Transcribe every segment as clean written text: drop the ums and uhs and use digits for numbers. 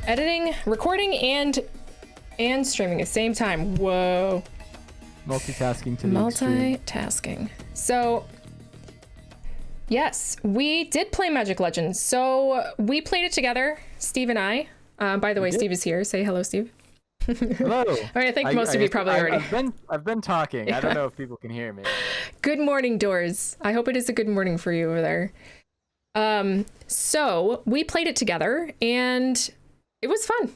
Editing, recording, and streaming at the same time. Whoa. Multitasking to the extreme. Multitasking. So, yes, we did play Magic Legends. So we played it together, Steve and I. By the way, Steve is here. Say hello, Steve. Hello. I think most of you probably already. I've been talking. Yeah. I don't know if people can hear me. Good morning, Doors. I hope it is a good morning for you over there. So we played it together and it was fun.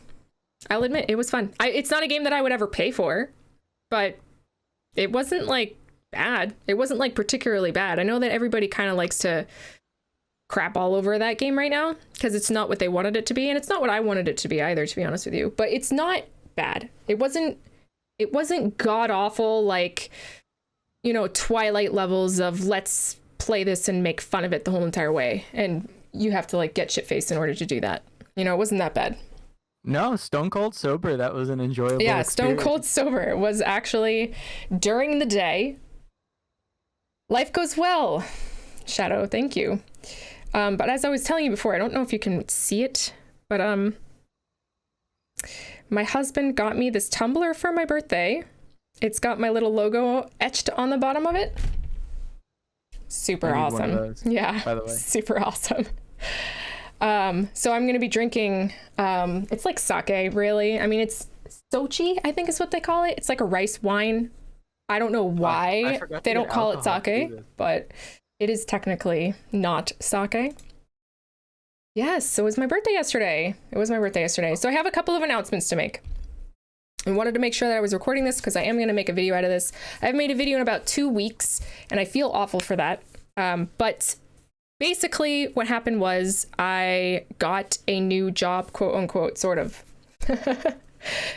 I'll admit it was fun. It's not a game that I would ever pay for, but it wasn't like bad. It wasn't like particularly bad. I know that everybody kind of likes to crap all over that game right now because it's not what they wanted it to be, and it's not what I wanted it to be either, to be honest with you. But it's not bad. It wasn't god awful like, you know, Twilight levels of let's play this and make fun of it the whole entire way, and you have to like get shit faced in order to do that. You know, it wasn't that bad. No, Stone Cold Sober. That was an enjoyable experience. Stone Cold Sober was actually during the day. Life goes well. Shadow, thank you. But as I was telling you before, I don't know if you can see it, but my husband got me this tumbler for my birthday. It's got my little logo etched on the bottom of it. Super awesome. Yeah, by the way. Super awesome. So I'm going to be drinking, it's like sake, really. I mean, it's sochi, I think is what they call it. It's like a rice wine. I don't know why they don't call it sake, but it is technically not sake. Yes, so it was my birthday yesterday. So I have a couple of announcements to make. I wanted to make sure that I was recording this because I am going to make a video out of this. I've made a video in about 2 weeks, and I feel awful for that. But basically what happened was I got a new job, quote unquote, sort of.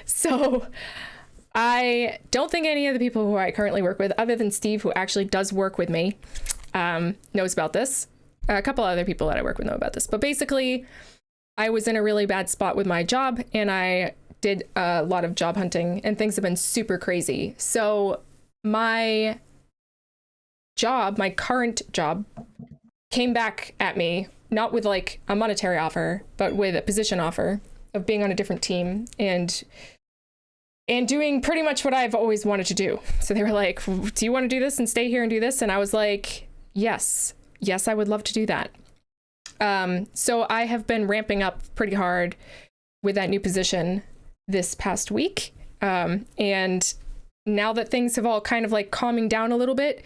So I don't think any of the people who I currently work with, other than Steve, who actually does work with me, knows about this. A couple other people that I work with know about this. But basically, I was in a really bad spot with my job, and I did a lot of job hunting, and things have been super crazy. So my current job, came back at me, not with like a monetary offer, but with a position offer of being on a different team and doing pretty much what I've always wanted to do. So they were like, do you want to do this and stay here and do this? And I was like, yes, I would love to do that. So I have been ramping up pretty hard with that new position this past week. And now that things have all kind of like calming down a little bit,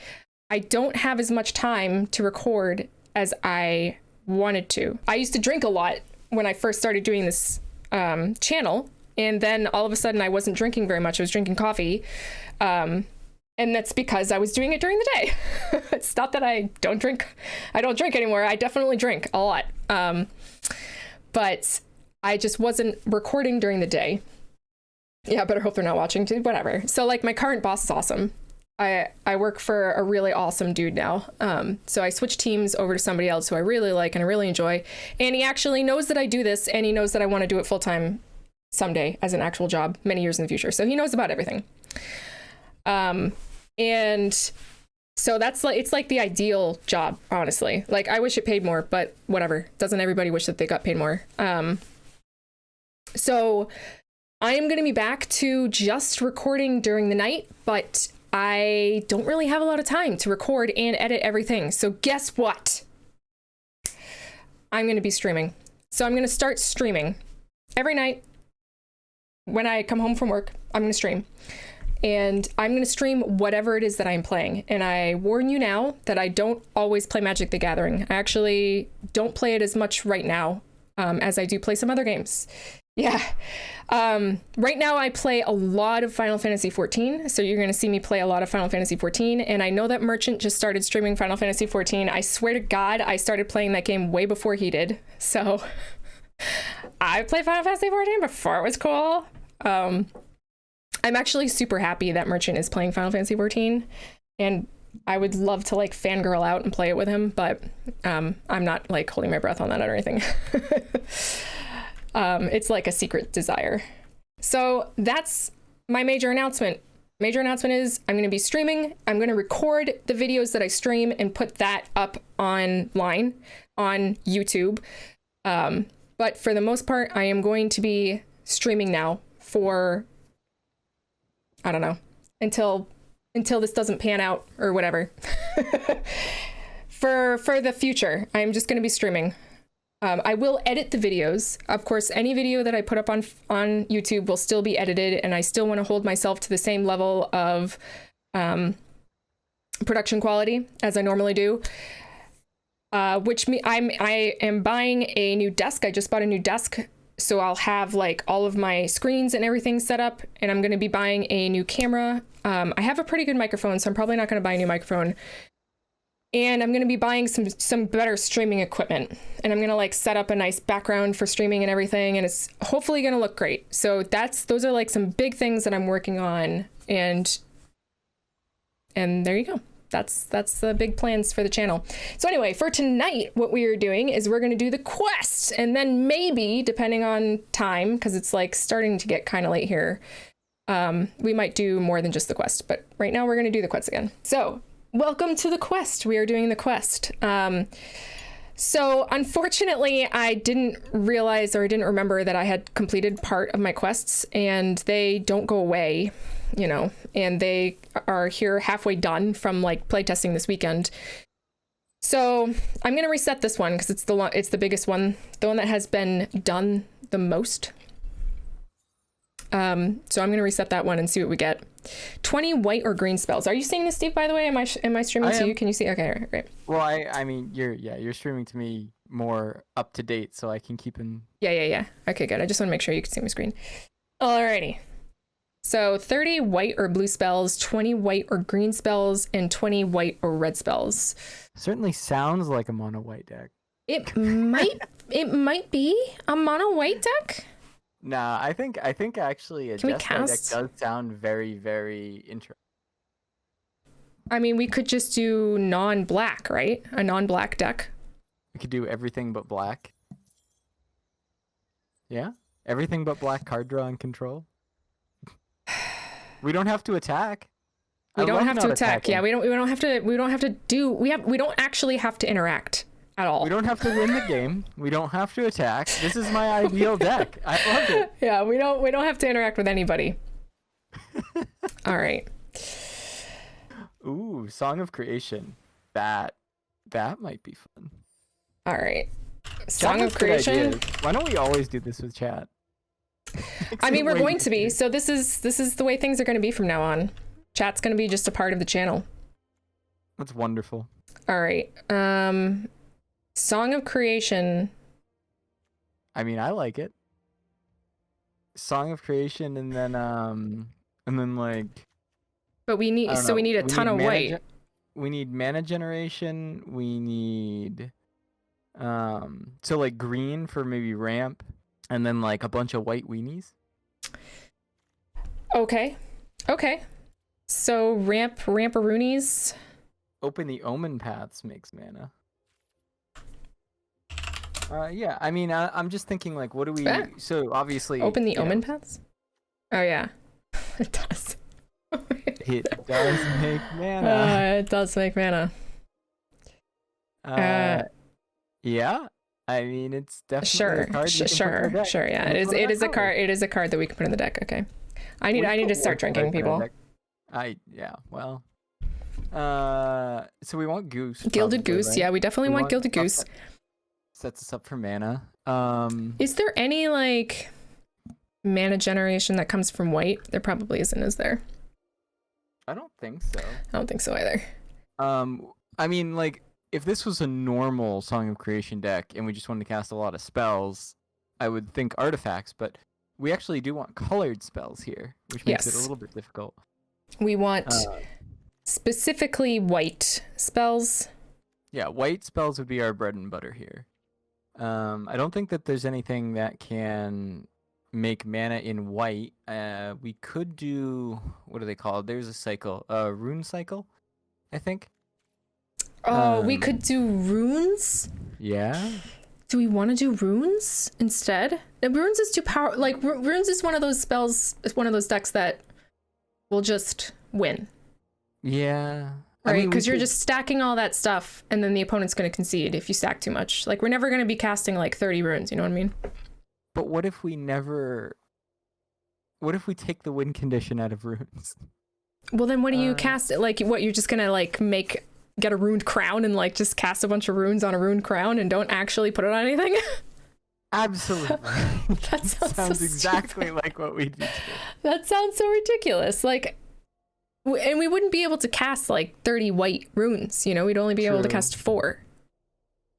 I don't have as much time to record as I wanted to. I used to drink a lot when I first started doing this channel, and then all of a sudden I wasn't drinking very much. I was drinking coffee, and that's because I was doing it during the day. It's not that I don't drink anymore. I definitely drink a lot, but I just wasn't recording during the day. Yeah, I better hope they're not watching too. Whatever. So like my current boss is awesome. I work for a really awesome dude now. So I switched teams over to somebody else who I really like and I really enjoy. And he actually knows that I do this, and he knows that I want to do it full time someday as an actual job many years in the future. So he knows about everything. And so that's like, it's like the ideal job, honestly. Like I wish it paid more, but whatever. Doesn't everybody wish that they got paid more? So I am going to be back to just recording during the night, but I don't really have a lot of time to record and edit everything. So guess what? I'm going to be streaming. So I'm going to start streaming every night. When I come home from work, I'm going to stream. And I'm going to stream whatever it is that I'm playing. And I warn you now that I don't always play Magic the Gathering. I actually don't play it as much right now as I do play some other games. Yeah. Right now I play a lot of Final Fantasy 14. So you're going to see me play a lot of Final Fantasy 14. And I know that Merchant just started streaming Final Fantasy 14. I swear to God, I started playing that game way before he did. So I played Final Fantasy 14 before it was cool. I'm actually super happy that Merchant is playing Final Fantasy 14. And I would love to like fangirl out and play it with him. But I'm not like holding my breath on that or anything. It's like a secret desire. So that's my major announcement. Major announcement is I'm going to be streaming. I'm going to record the videos that I stream and put that up online on YouTube. But for the most part, I am going to be streaming now for, I don't know, until this doesn't pan out or whatever. For the future, I'm just going to be streaming. I will edit the videos. Of course, any video that I put up on YouTube will still be edited, and I still want to hold myself to the same level of production quality as I normally do. I am buying a new desk. I just bought a new desk, so I'll have like all of my screens and everything set up, and I'm going to be buying a new camera. I have a pretty good microphone, so I'm probably not going to buy a new microphone. And I'm going to be buying some better streaming equipment, and I'm going to like set up a nice background for streaming and everything, and it's hopefully going to look great. So those are like some big things that I'm working on, and there you go. That's the big plans for the channel. So anyway, for tonight, what we are doing is we're going to do the quest, and then maybe, depending on time, because it's like starting to get kind of late here, we might do more than just the quest. But right now we're going to do the quest again. So welcome to the quest. We are doing the quest. So unfortunately, I didn't realize, or I didn't remember that I had completed part of my quests, and they don't go away, you know, and they are here halfway done from like playtesting this weekend. So I'm going to reset this one because it's the biggest one, the one that has been done the most. So I'm going to reset that one and see what we get. 20 white or green spells. Are you seeing this, Steve, by the way? Am I streaming to you? Can you see? Okay, all right, great. Well, I mean, you're streaming to me more up to date, so I can keep in. Yeah. Okay, good. I just want to make sure you can see my screen. Alrighty. So 30 white or blue spells, 20 white or green spells, and 20 white or red spells. Certainly sounds like a mono white deck. It might be a mono white deck. Nah, I think actually a deck does sound very, very interesting. I mean, we could just do non-black, right? A non-black deck. We could do everything but black. Yeah? Everything but black card draw and control. We don't have to attack. We don't have to attack. Yeah, we don't have we don't actually have to interact at all. We don't have to win the game. We don't have to attack. This is my ideal deck. I love it. Yeah, we don't have to interact with anybody. All right. Ooh, Song of Creation. That might be fun. All right. Song of Creation. Why don't we always do this with chat? I mean, we're going to be. So this is the way things are going to be from now on. Chat's going to be just a part of the channel. That's wonderful. All right. Song of Creation. I mean, I like it. Song of Creation, and then like. But we need a ton of white. We need mana generation. We need so like green for maybe ramp, and then like a bunch of white weenies. Okay. So ramp-a-roonies. Open the Omen Paths makes mana. Yeah, I mean, I'm just thinking like, what do we? So obviously, open the Omen Paths. Oh yeah, it does. It does make mana. It does make mana. Yeah. I mean, it's definitely a card. Sure. Yeah, it is a card. It is a card that we can put in the deck. Okay. I need to start drinking, people. Well. So we want Goose. Gilded probably, Goose. right? Yeah, we definitely want Gilded Goose. Sets us up for mana. Is there any like mana generation that comes from white? There probably isn't, is there? I don't think so. I don't think so either. I mean, like, if this was a normal Song of Creation deck and we just wanted to cast a lot of spells, I would think artifacts, but we actually do want colored spells here, which makes it a little bit difficult. We want specifically white spells. Yeah, white spells would be our bread and butter here. I don't think that there's anything that can make mana in white. We could do, what are they called? There's a cycle, rune cycle, I think. Oh, we could do runes? Yeah. Do we want to do runes instead? Runes is too powerful. Like, runes is one of those spells, it's one of those decks that will just win. Yeah. Right? mean, we Because you're could- just stacking all that stuff, and then the opponent's going to concede if you stack too much. Like, we're never going to be casting like 30 runes, you know what I mean? But what if we never? What if we take the win condition out of runes? Well, then what do you cast? Like, what, you're just going to like get a runed crown and like just cast a bunch of runes on a runed crown and don't actually put it on anything? Absolutely. That sounds so exactly stupid. like what we do. That sounds so ridiculous. Like, and we wouldn't be able to cast like 30 white runes, you know? We'd only be able to True. cast 4.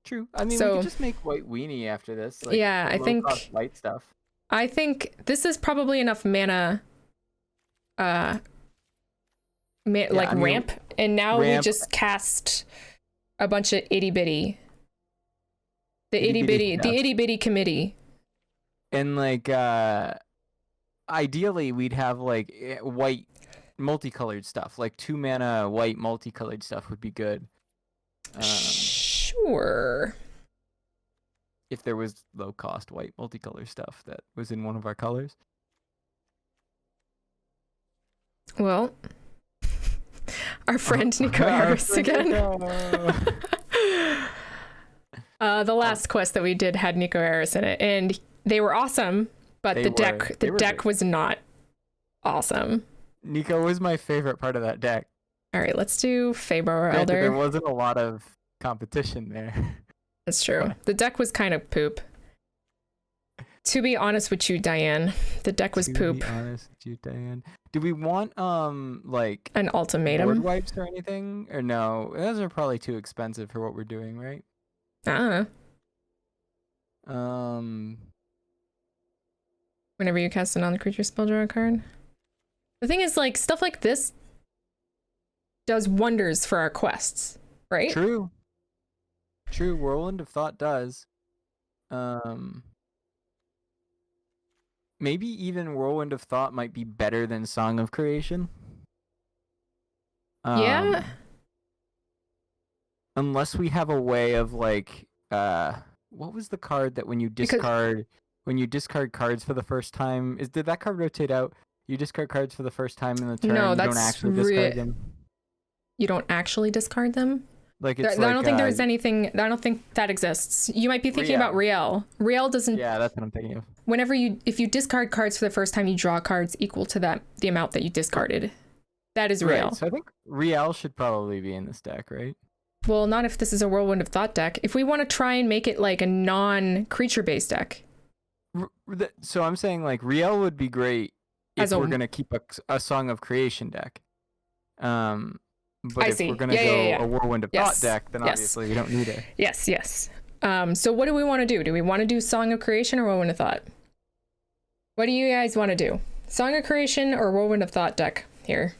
True. I mean, So- we could just make white weenie after this. Like, Yeah, I think- low-cost white stuff. I think this is probably enough mana, like I mean, ramp, and now we ramp- just cast a bunch of itty bitty. The itty Itty-bitty bitty, the stuff. itty bitty committee. And like, ideally, we'd have like white multicolored stuff. Like 2 mana white multicolored stuff would be good. Sure. If there was low cost white multicolor stuff that was in one of our colors. Well, our friend Nico Harris again. The last quest that we did had Nico Harris in it, and they were awesome, but They the were. They were deck great. was not awesome. Nico was my favorite part of that deck. All right, let's do Fabro Granted, there Elder. wasn't a lot of competition there. That's true. The deck was kind of poop. To be honest with you, Diane, the deck was To poop. be honest with you, Diane. Do we want like An board ultimatum. wipes or anything? Or no? Those are probably too expensive for what we're doing, right? I don't know. Whenever you cast a non-creature spell, draw a card. The thing is, like, stuff like this does wonders for our quests, right? True. True. Whirlwind of Thought does. Maybe even Whirlwind of Thought might be better than Song of Creation. Yeah. Unless we have a way of like, what was the card that when you discard cards for the first time, did that card rotate out? You discard cards for the first time in the turn. No, you that's don't actually discard them. You don't actually discard them? Like it's I don't think there's anything. I don't think that exists. You might be thinking about Riel. Riel doesn't. Yeah, that's what I'm thinking of. If you discard cards for the first time, you draw cards equal to the amount that you discarded. That is Riel. Right, so I think Riel should probably be in this deck, right? Well, not if this is a Whirlwind of Thought deck. If we want to try and make it like a non-creature based deck. So I'm saying like Riel would be great if we're gonna keep a Song of Creation deck. But I if see. we're gonna a Whirlwind of Thought deck, then obviously we don't need it. Yes, yes. So what do we want to do? Do we want to do Song of Creation or Whirlwind of Thought? What do you guys want to do? Song of Creation or Whirlwind of Thought deck here?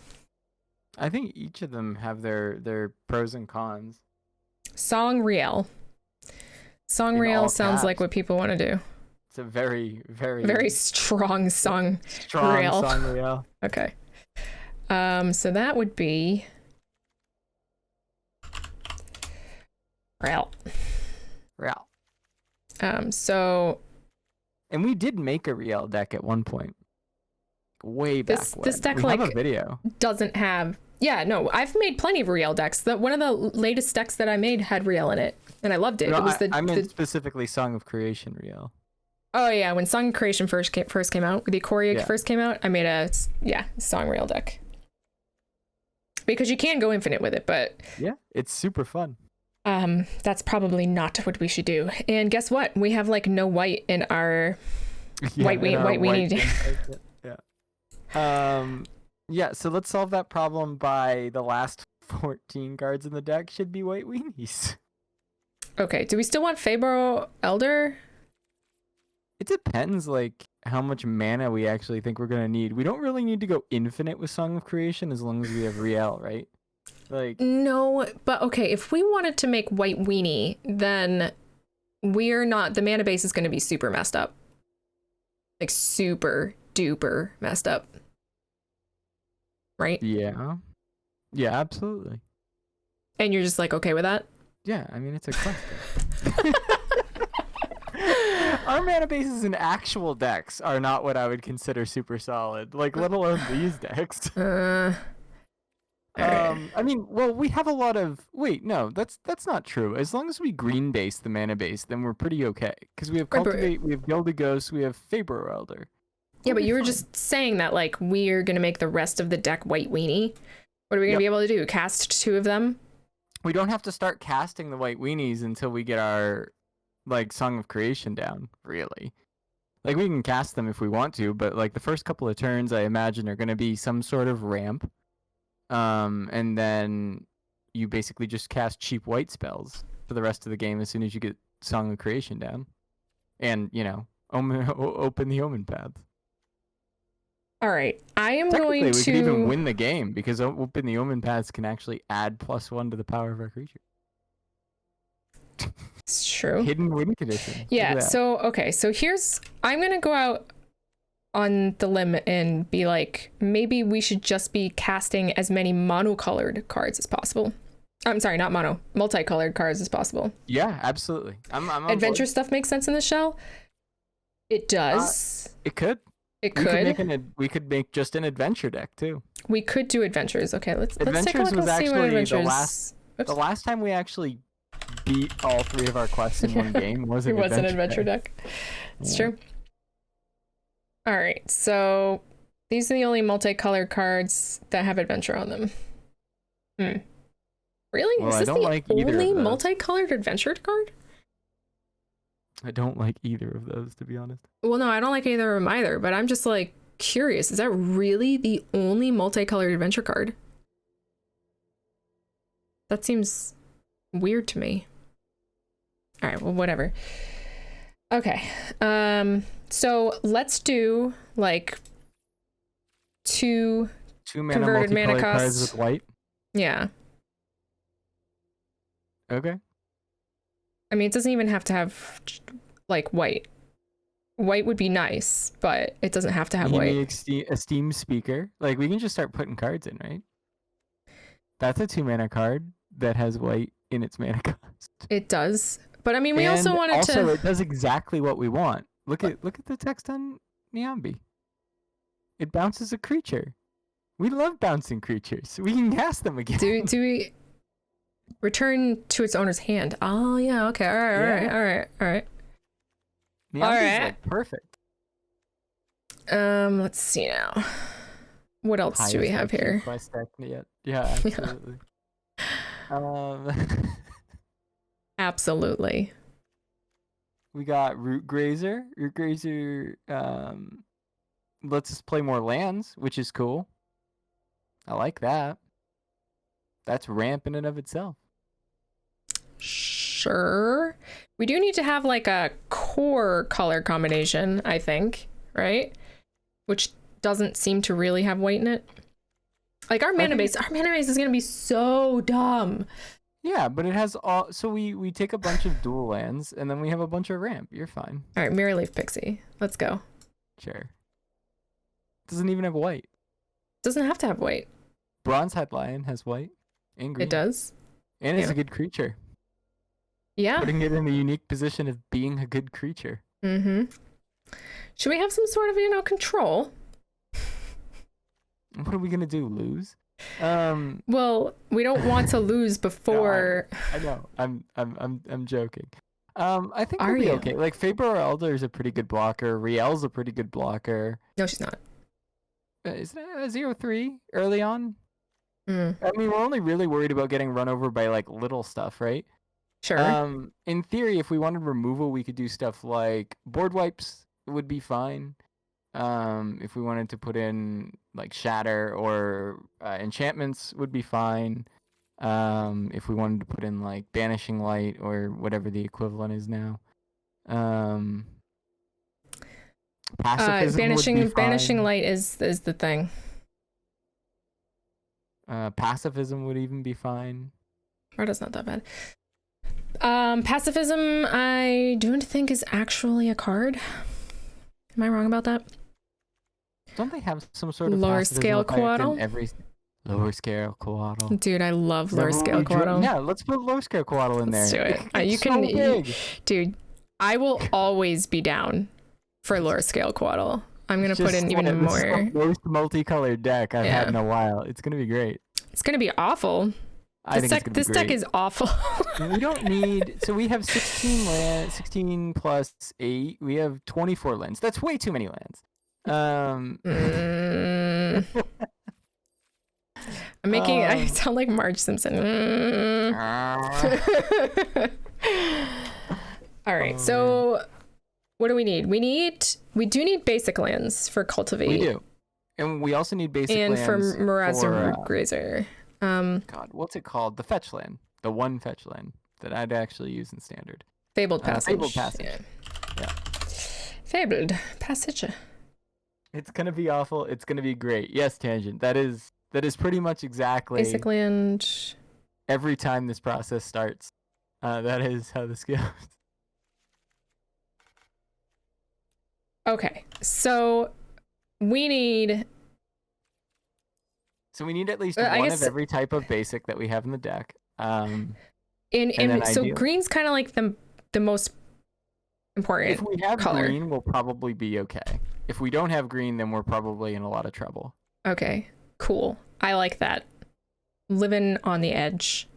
I think each of them have their pros and cons. Song Riel. Song In Riel all sounds like caps. what people want to do. It's a very, very, Very strong Song strong Riel. Song Riel. Okay. So that would be Riel. Riel. So And we did make a Riel deck at one point. Way back This- when. this deck, we have like, a video. doesn't have. Yeah, no, I've made plenty of Riel decks. One of the latest decks that I made had Riel in it, and I loved it. No, It was I meant specifically Song of Creation Riel. Oh yeah, when Song of Creation first came out, the Ikoria first came out, I made a Song Riel deck. Because you can go infinite with it, but Yeah, it's super fun. that's probably not what we should do. And guess what? We have like no white in our white weenie. thing. Yeah. Yeah, so let's solve that problem by the last 14 cards in the deck should be white weenies. Okay, do we still want Fabro Elder? It depends, like, how much mana we actually think we're gonna need. We don't really need to go infinite with Song of Creation as long as we have Riel, right? Like, No, but okay, if we wanted to make white weenie, then the mana base is going to be super messed up. Like super duper messed up. Right? yeah. Yeah, absolutely. And you're just like, okay with that? Yeah, I mean, it's a question. Our mana bases in actual decks are not what I would consider super solid, like, let alone these decks. I mean, well, we have a lot of. Wait, no, that's not true. As long as we green base the mana base, then we're pretty okay. Because we have Right, but- cultivate, we have Gilded Ghost, we have Faber Elder. Yeah, but you were fine. just saying that like we're gonna make the rest of the deck white weenie. What are we gonna Yep. be able to do? Cast 2 of them? We don't have to start casting the white weenies until we get our like Song of Creation down. Really, like we can cast them if we want to, but like the first couple of turns, I imagine are going to be some sort of ramp. And then you basically just cast cheap white spells for the rest of the game as soon as you get Song of Creation down, and open the Omen paths. All right, I am Technically, going we to could even win the game because Open the Omen paths can actually add +1 to the power of our creature. It's true. Hidden win condition. Look at Yeah, that. so I'm gonna go out on the limb and be like, maybe we should just be casting as many monocolored cards as possible. I'm sorry, not mono, multicolored cards as possible. Yeah, absolutely. I'm on Adventure board. stuff makes sense in the shell. It does. It could. It We could. we could make just an adventure deck too. We could do adventures. Okay, let's take a Adventures look was and see what actually the adventures. The last time we actually beat all 3 of our quests in one game was It an was an adventure adventure deck. It's Yeah. true. All right, so these are the only multicolored cards that have adventure on them. Really? Well, Is I this don't the like either of only those. multicolored adventure card? I don't like either of those, to be honest. Well, no, I don't like either of them either, but I'm just like curious. Is that really the only multicolored adventure card? That seems weird to me. All right, well, whatever. Okay. So let's do like 2 2 mana Converted mana multicolored cards cost. with white. yeah. Okay. I mean, it doesn't even have to have like white. White would be nice, but it doesn't have to have You white. need a Steam speaker. Like we can just start putting cards in, right? That's a 2 mana card that has white in its mana cost. It does. But I mean, we also wanted also, to. it does exactly what we want. Look at the text on Niambi. It bounces a creature. We love bouncing creatures. We can cast them again. Do we return to its owner's hand? Oh yeah, okay. All right. Niambi's alright. like perfect. Let's see now. What else do we Highest have IQ here? quest deck yet. Yeah, absolutely. Absolutely. We got Root Grazer. Root Grazer lets us play more lands, which is cool. I like that. That's ramp in and of itself. Sure. We do need to have like a core color combination, I think, right? Which doesn't seem to really have white in it. Like our mana base is gonna be so dumb. Yeah, but it has all. So we take a bunch of dual lands, and then we have a bunch of ramp. You're fine. All right, Mirror Leaf Pixie. Let's go. Sure. Doesn't even have white. Doesn't have to have white. Bronze Head Lion has white and green. It does. And it's Yeah. a good creature. Yeah. Putting it in the unique position of being a good creature. Mm-hmm. Should we have some sort of, control? What are we gonna do? Lose? Well, we don't want to lose before. I know. I'm joking. I think Are we'll be you? okay. Like Faber Elder is a pretty good blocker. Riel's a pretty good blocker. No, she's not. Isn't it a 0/3 early on? Mm, I mean, we're only really worried about getting run over by like little stuff, right? sure. In theory, if we wanted removal, we could do stuff like board wipes would be fine. If we wanted to put in like shatter or enchantments would be fine. If we wanted to put in like banishing light or whatever the equivalent is now. Pacifism would be Banishing fine. light is the thing. Pacifism would even be fine. Marta's not that bad. Pacifism, I don't think is actually a card. Am I wrong about that? Don't they have some sort of Lower pacifism scale effect in coatl? every lower scale coatl? Dude, I love Is that lower what scale we drew? coatl. Yeah, let's put lower scale coatl in Let's there. do it. It's You so can, big. dude. I will always be down for lower scale coatl. I'm gonna put in even This is more. the most multicolored deck I've Yeah. had in a while. It's gonna be great. It's gonna be awful. I think it's gonna be This deck great. is awful. We don't need. So we have 16 land, 16 plus 8. We have 24 lands. That's way too many lands. I'm making I sound like Marge Simpson. All right, so what do we need? We do need basic lands for cultivate. We do, and we also need basic and lands for Marauders for, Grazer. God, what's it called? The fetch land, the one fetch land that I'd actually use in standard. Fabled Passage. Fabled Passage. Yeah. Fabled Passage. It's gonna be awful. It's gonna be great. Yes, Tangent. That is pretty much exactly basic land. Every time this process starts, that is how this goes. Okay, so we need at least one of every type of basic that we have in the deck. And so green's kind of like the most important. If we have color. green, we'll probably be okay. If we don't have green, then we're probably in a lot of trouble. Okay, cool. I like that. Living on the edge.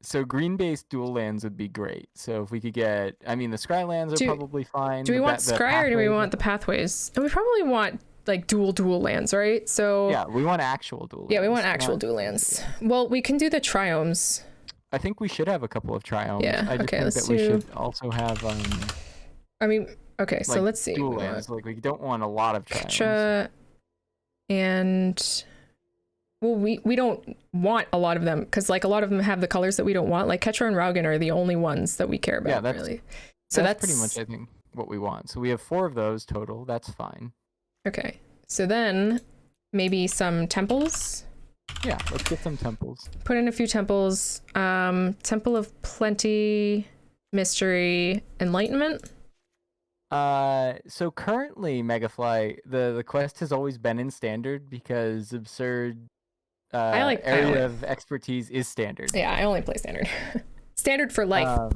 So green-based dual lands would be great. So if we could get, the scry lands are probably fine. Do we want scry or do we want the pathways? And we probably want like dual lands, right? So yeah, we want actual dual lands. Yeah, we want actual dual lands. Well, we can do the triomes. I think we should have a couple of triomes. Yeah, I just think that we should also have okay, so let's see. Dual lands. Like we don't want a lot of triomes. Ketra and well, we don't want a lot of them because like a lot of them have the colors that we don't want. Like Ketra and Raugan are the only ones that we care about, really. So that's pretty much, I think, what we want. So we have 4 of those total. That's fine. Okay. So then maybe some temples. Yeah, let's get some temples. Put in a few temples. Temple of Plenty, Mystery, Enlightenment. So currently, Megafly, the quest has always been in standard because absurd area of expertise is standard. Yeah, I only play standard. Standard for life.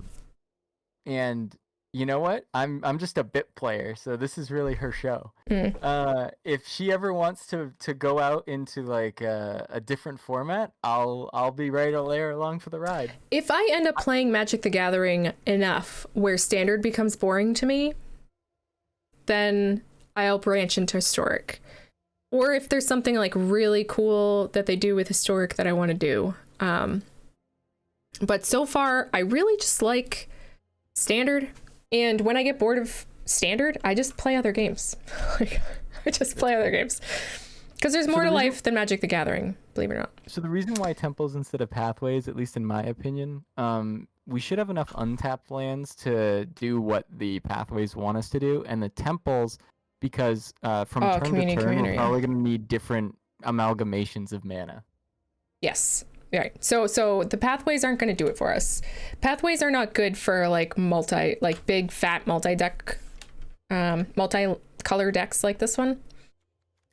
And you know what? I'm just a bit player, so this is really her show. If she ever wants to go out into like a different format, I'll be right there along for the ride. If I end up playing Magic the Gathering enough where standard becomes boring to me, then I'll branch into historic. Or if there's something like really cool that they do with historic that I want to do. But so far, I really just like standard. And when I get bored of standard, I just play other games. I just play other games. Because there's more to life than Magic the Gathering, believe it or not. So the reason why temples instead of pathways, at least in my opinion, we should have enough untapped lands to do what the pathways want us to do. And the temples, because from turn to turn, we're probably going to need different amalgamations of mana. Yes. Right. So the pathways aren't going to do it for us. Pathways are not good for like big fat multi-deck, multi-color decks like this one.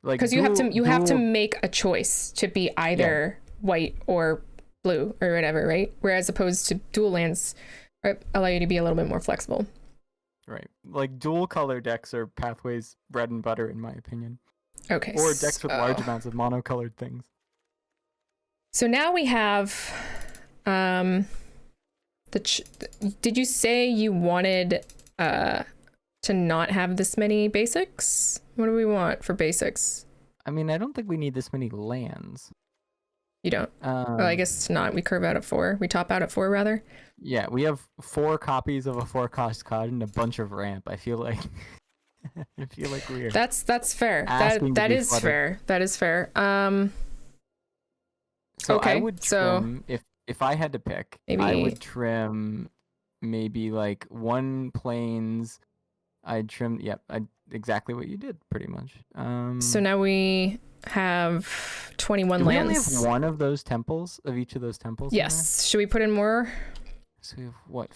Like because you have to make a choice to be either white or blue or whatever, right? Whereas opposed to dual lands allow you to be a little bit more flexible. Right. Like dual color decks are pathways bread and butter in my opinion. Okay. Or decks with large amounts of monocolored things. So now we have did you say you wanted to not have this many basics? What do we want for basics? I mean, I don't think we need this many lands. You don't? Well, I guess not. We curve out at 4. We top out at 4, rather. Yeah, we have 4 copies of a 4-cost card and a bunch of ramp. I feel like we're. That's fair. That is fair. That is fair. So okay, I would trim, if I had to pick, I would trim maybe like 1 plains. I'd trim, exactly what you did, pretty much. So now we have 21 lands. We only have 1 of those temples, of each of those temples? Yes. Should we put in more? So we have,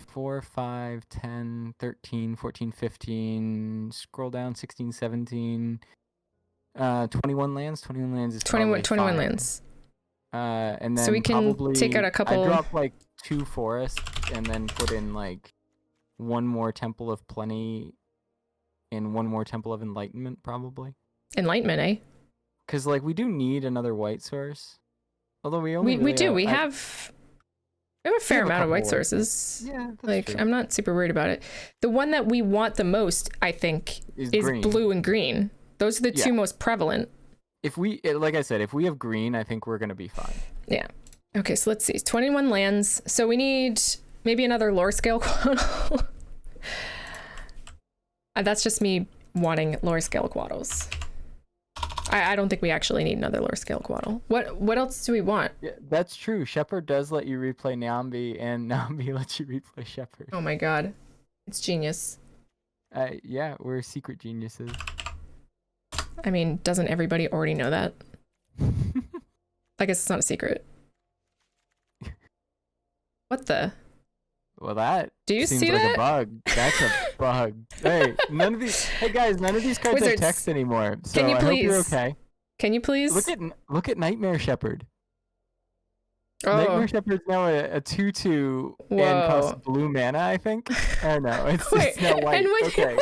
4, 5, 10, 13, 14, 15, scroll down, 16, 17, 21 lands? 21 lands is 21 lands. And then so we can take out a couple. I drop like 2 forests and then put in like 1 more Temple of Plenty and 1 more Temple of Enlightenment, probably. Enlightenment, eh? Because like we do need another white source. Although we only we really do. We I- have a fair have a amount of couple white white sources. Yeah, that's Like, true. I'm not super worried about it. The one that we want the most, I think, is green. blue and green. Those are the two Yeah. most prevalent. If we, like I said, if we have green, I think we're gonna be fine. Yeah. Okay, so let's see. 21 lands. So we need maybe another lore scale quaddle. That's just me wanting lore scale quaddles. I don't think we actually need another lore scale quaddle. What else do we want? Yeah, that's true. Shepherd does let you replay Nambi, and Nambi lets you replay Shepherd. Oh my god. It's genius. Yeah, we're secret geniuses. I mean, doesn't everybody already know that? I guess it's not a secret. What the? Well, that Do you seems see like that? a bug. That's a bug. Hey, hey guys, none of these cards Wizards, have text anymore. So can you I hope you're please- okay. Can you please? Look at Nightmare Shepherd. Oh, Nightmare Shepherd's now a 2/2 and Whoa. costs blue mana, I think. Oh no, it's wait. not white. And when Okay.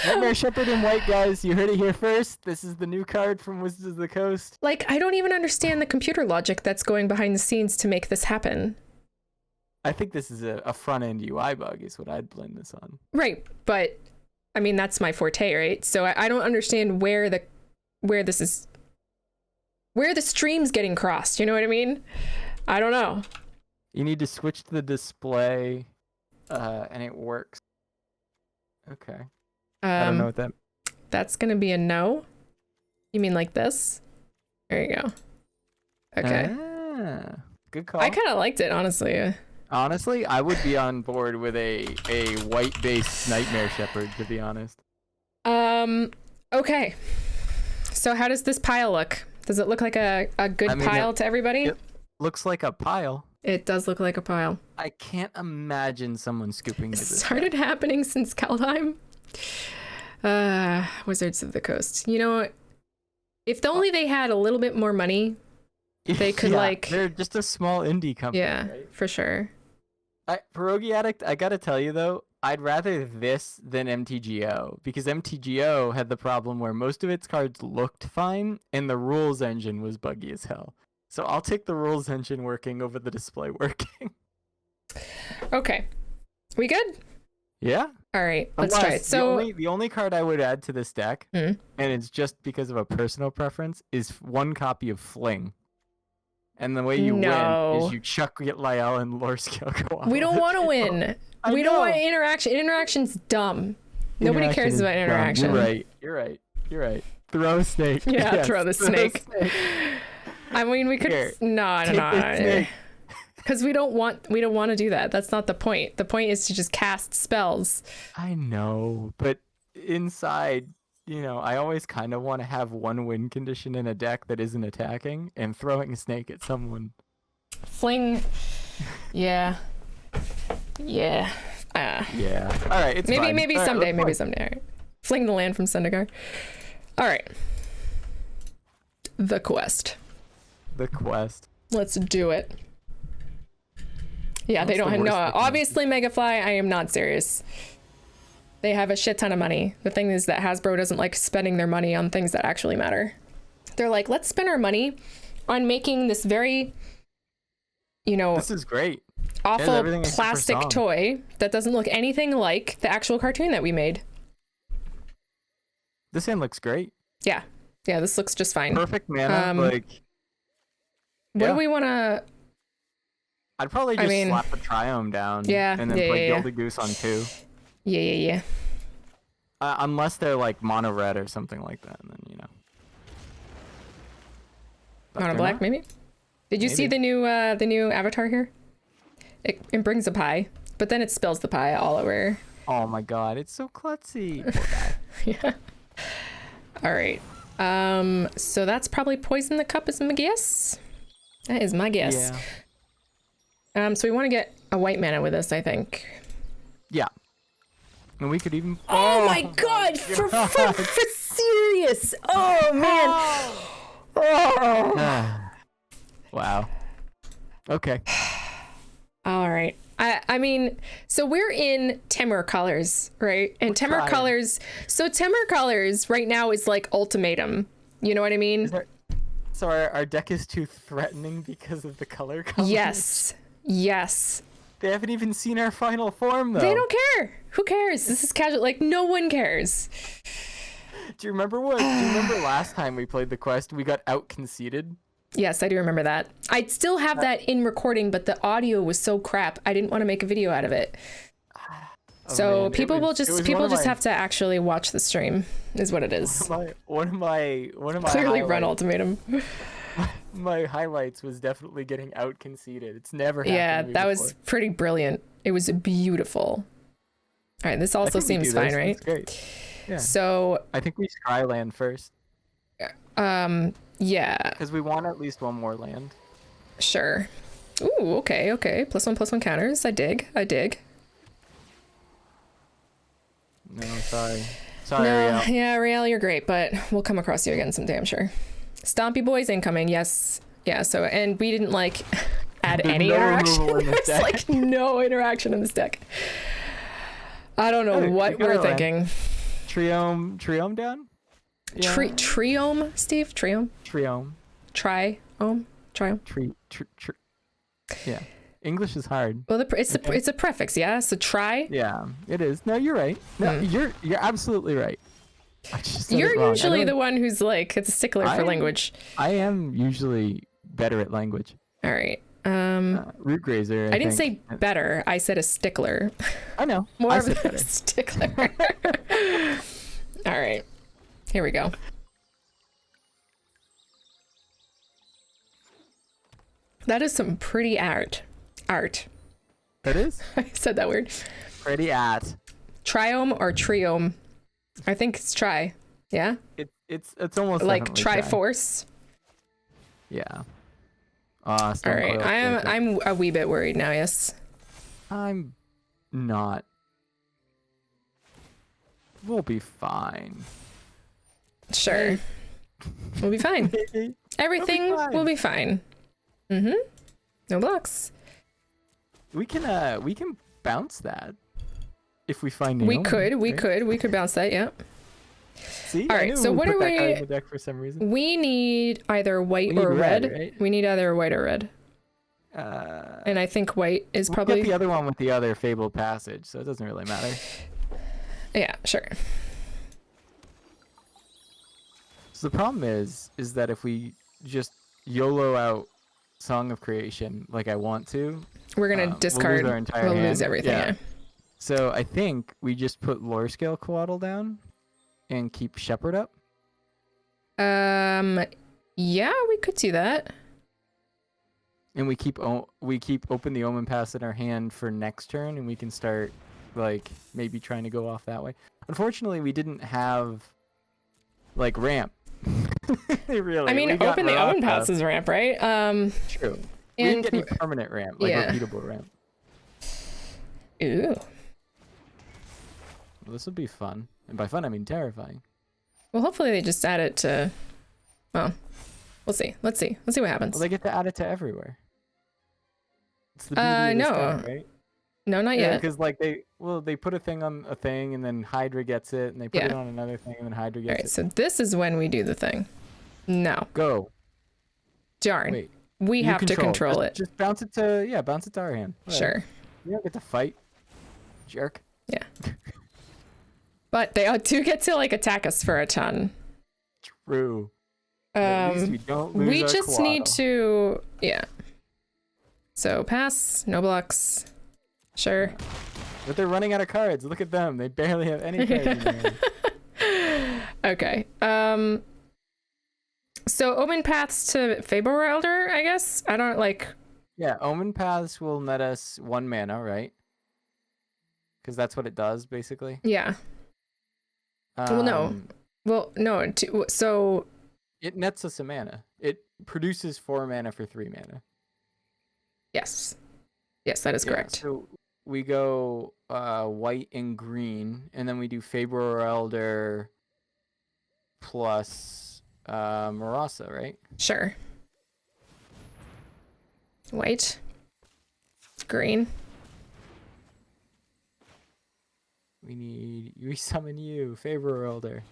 Nightmare Shepherd in white, guys. You heard it here first. This is the new card from Wizards of the Coast. Like, I don't even understand the computer logic that's going behind the scenes to make this happen. I think this is a front-end UI bug is what I'd blame this on. Right, but I mean, that's my forte, right? So I don't understand where the stream's getting crossed. You know what I mean? I don't know. You need to switch to the display, and it works. Okay. I don't know what that... That's gonna be a no. You mean like this? There you go. Okay. Ah, good call. I kind of liked it, honestly. Honestly, I would be on board with a white-based Nightmare Shepherd, to be honest. Okay. So how does this pile look? Does it look like a good pile to everybody? It looks like a pile. It does look like a pile. I can't imagine someone scooping to It this. started happening since Kaldheim. Wizards of the Coast. You know, if only they had a little bit more money, they could They're just a small indie company. yeah, Right? for sure. Pierogi Addict, I gotta tell you though, I'd rather this than MTGO, because MTGO had the problem where most of its cards looked fine and the rules engine was buggy as hell. So I'll take the rules engine working over the display working. Okay. We good? Yeah. All right, let's try it. Unless So the only card I would add to this deck, Hmm. and it's just because of a personal preference, is one copy of Fling. And the way you win No. is you chuck Lyell and Lore Scale go off. we don't want to win. I We don't know. want interaction. Interaction's dumb. Nobody Interaction cares is about dumb. interaction. You're right. Throw a snake. Yeah, Yes, throw the snake. I mean, we could Here, no, take the snake. because we don't want to do that. That's not the point. The point is to just cast spells. I know, but inside, I always kind of want to have one win condition in a deck that isn't attacking, and throwing a snake at someone. Fling, yeah. Yeah. All right. It's Maybe fine. maybe All right, someday. let's Maybe play. someday. All right. Fling the land from Sendegar. All right. The quest. The quest. Let's do it. Yeah, they What's don't the have worst no. that can Obviously, Megafly. I am not serious. They have a shit ton of money. The thing is that Hasbro doesn't like spending their money on things that actually matter. They're like, let's spend our money on making this very, This is great. awful everything except for plastic song. toy that doesn't look anything like the actual cartoon that we made. This hand looks great. Yeah, this looks just fine. Perfect mana. What yeah. do we want to? I'd probably just mean, slap a Triome down. yeah, And then yeah, play yeah, yeah. Gildagoose on 2. Yeah. Unless they're like mono red or something like that, and then But Mono they're black, not. maybe. Did you see Maybe. the new avatar here? It brings a pie, but then it spills the pie all over. Oh my god, it's so klutzy. Poor guy. Yeah. All right. So that's probably poison the cup is my guess. That is my guess. Yeah. So we want to get a white mana with this, I think. Yeah. And we could even. Oh my god! For serious! Oh man! Oh. Wow. Okay. All right. I mean, so we're in Temur colors, right? And Temur trying. colors. So Temur colors right now is like ultimatum. You know what I mean? So our deck is too threatening because of the color combination? Yes. Yes. They haven't even seen our final form, though. They don't care. Who cares? This is casual. Like, no one cares. Do you remember last time we played the quest, we got out-conceded? Yes, I do remember that. I still have that in recording, but the audio was so crap. I didn't want to make a video out of it. Oh, So man. people It was have to actually watch the stream, is what it is. One of my Clearly run highlights- ultimatum. my highlights was definitely getting out-conceded. It's never happened Yeah, to me that before. was pretty brilliant. It was beautiful. All right, this I also think we seems do fine, this. right? That's great. Yeah. So, I think we Skyland first yeah, because we want at least one more land. sure. Ooh, okay. +1/+1 counters. I dig. No, sorry, No, Riel. yeah, Riel, you're great, but we'll come across you again someday, I'm sure. Stompy Boys incoming, yes. Yeah, so, and we didn't, like, add There's any no interaction. removal in this There's, deck. like, no interaction in this deck. I don't know Hey, what we got we're our land. thinking. Triome down? Yeah. Triome, Steve? Triome? Triome. Triome? Yeah. English is hard. Well, it's a prefix, yeah? So try. Yeah, it is. No, you're right. No, you're absolutely right. I just said it You're wrong. usually the one who's like, it's a stickler for language. I am usually better at language. All right. Root grazer. I didn't think. say better. I said a stickler. I know. More I of said a better. stickler. All right. Here we go. That is some pretty art. That is I said that word. pretty at. Triome or triome? I think it's tri. Yeah? It's almost Like definitely Triforce. Yeah. All right. I'm a wee bit worried now, yes. I'm not. We'll be fine. Sure. We'll be fine. Everything will be fine. Mm-hmm. No blocks. We can bounce that if we find We Naomi, could bounce that, yeah. See? All I right, knew so we what put are that card we- in the deck for some reason. We need either white We need or red. right? We need either white or red. And I think white is We'll probably get the other one with the other fabled passage, so it doesn't really matter. yeah, sure. So the problem is that if we just YOLO out Song of Creation like I want to, We're gonna we'll discard. lose our entire We'll lose hand. everything. Yeah. So I think we just put Lore Scale Coatl down and keep Shepherd up. Yeah, we could do that. And we keep Open the Omen Pass in our hand for next turn, and we can start like maybe trying to go off that way. Unfortunately, we didn't have like ramp. Really. I mean, we got open the own Baraka. pass is ramp, right? True. We didn't and get any permanent ramp, like yeah. repeatable ramp. ooh. Well, this will be fun, and by fun I mean terrifying. Well, hopefully they just add it to. Well, we'll see. Let's see what happens. Well, they get to add it to everywhere. It's the beauty of this no. deck, right? No, not Yeah, yet. because like they put a thing on a thing, and then Hydra gets it, and they put it Yeah. on another thing, and then Hydra All gets right, it. so this is when we do the thing. No, Go. darn. Wait. We You have to control just, it. Just bounce it to bounce it to our hand. Whatever. Sure. You don't get to fight, jerk. Yeah. But they do get to like attack us for a ton. True. At least we don't lose We our just need Coatl. to, yeah. So pass, no blocks. Sure. But they're running out of cards. Look at them. They barely have any cards in their hand. Okay. So open paths to Fable Elder, I guess. I don't like. Yeah, Omen Paths will net us 1 mana, right? Because that's what it does, basically. Yeah. Well, no. Um, Well, no. So It nets us a mana. It produces 4 mana for 3 mana. yes, that is Yeah, correct. so we go white and green, and then we do Fable Elder plus Marasa, right? Sure. White. Green. We summon you, Fable Elder.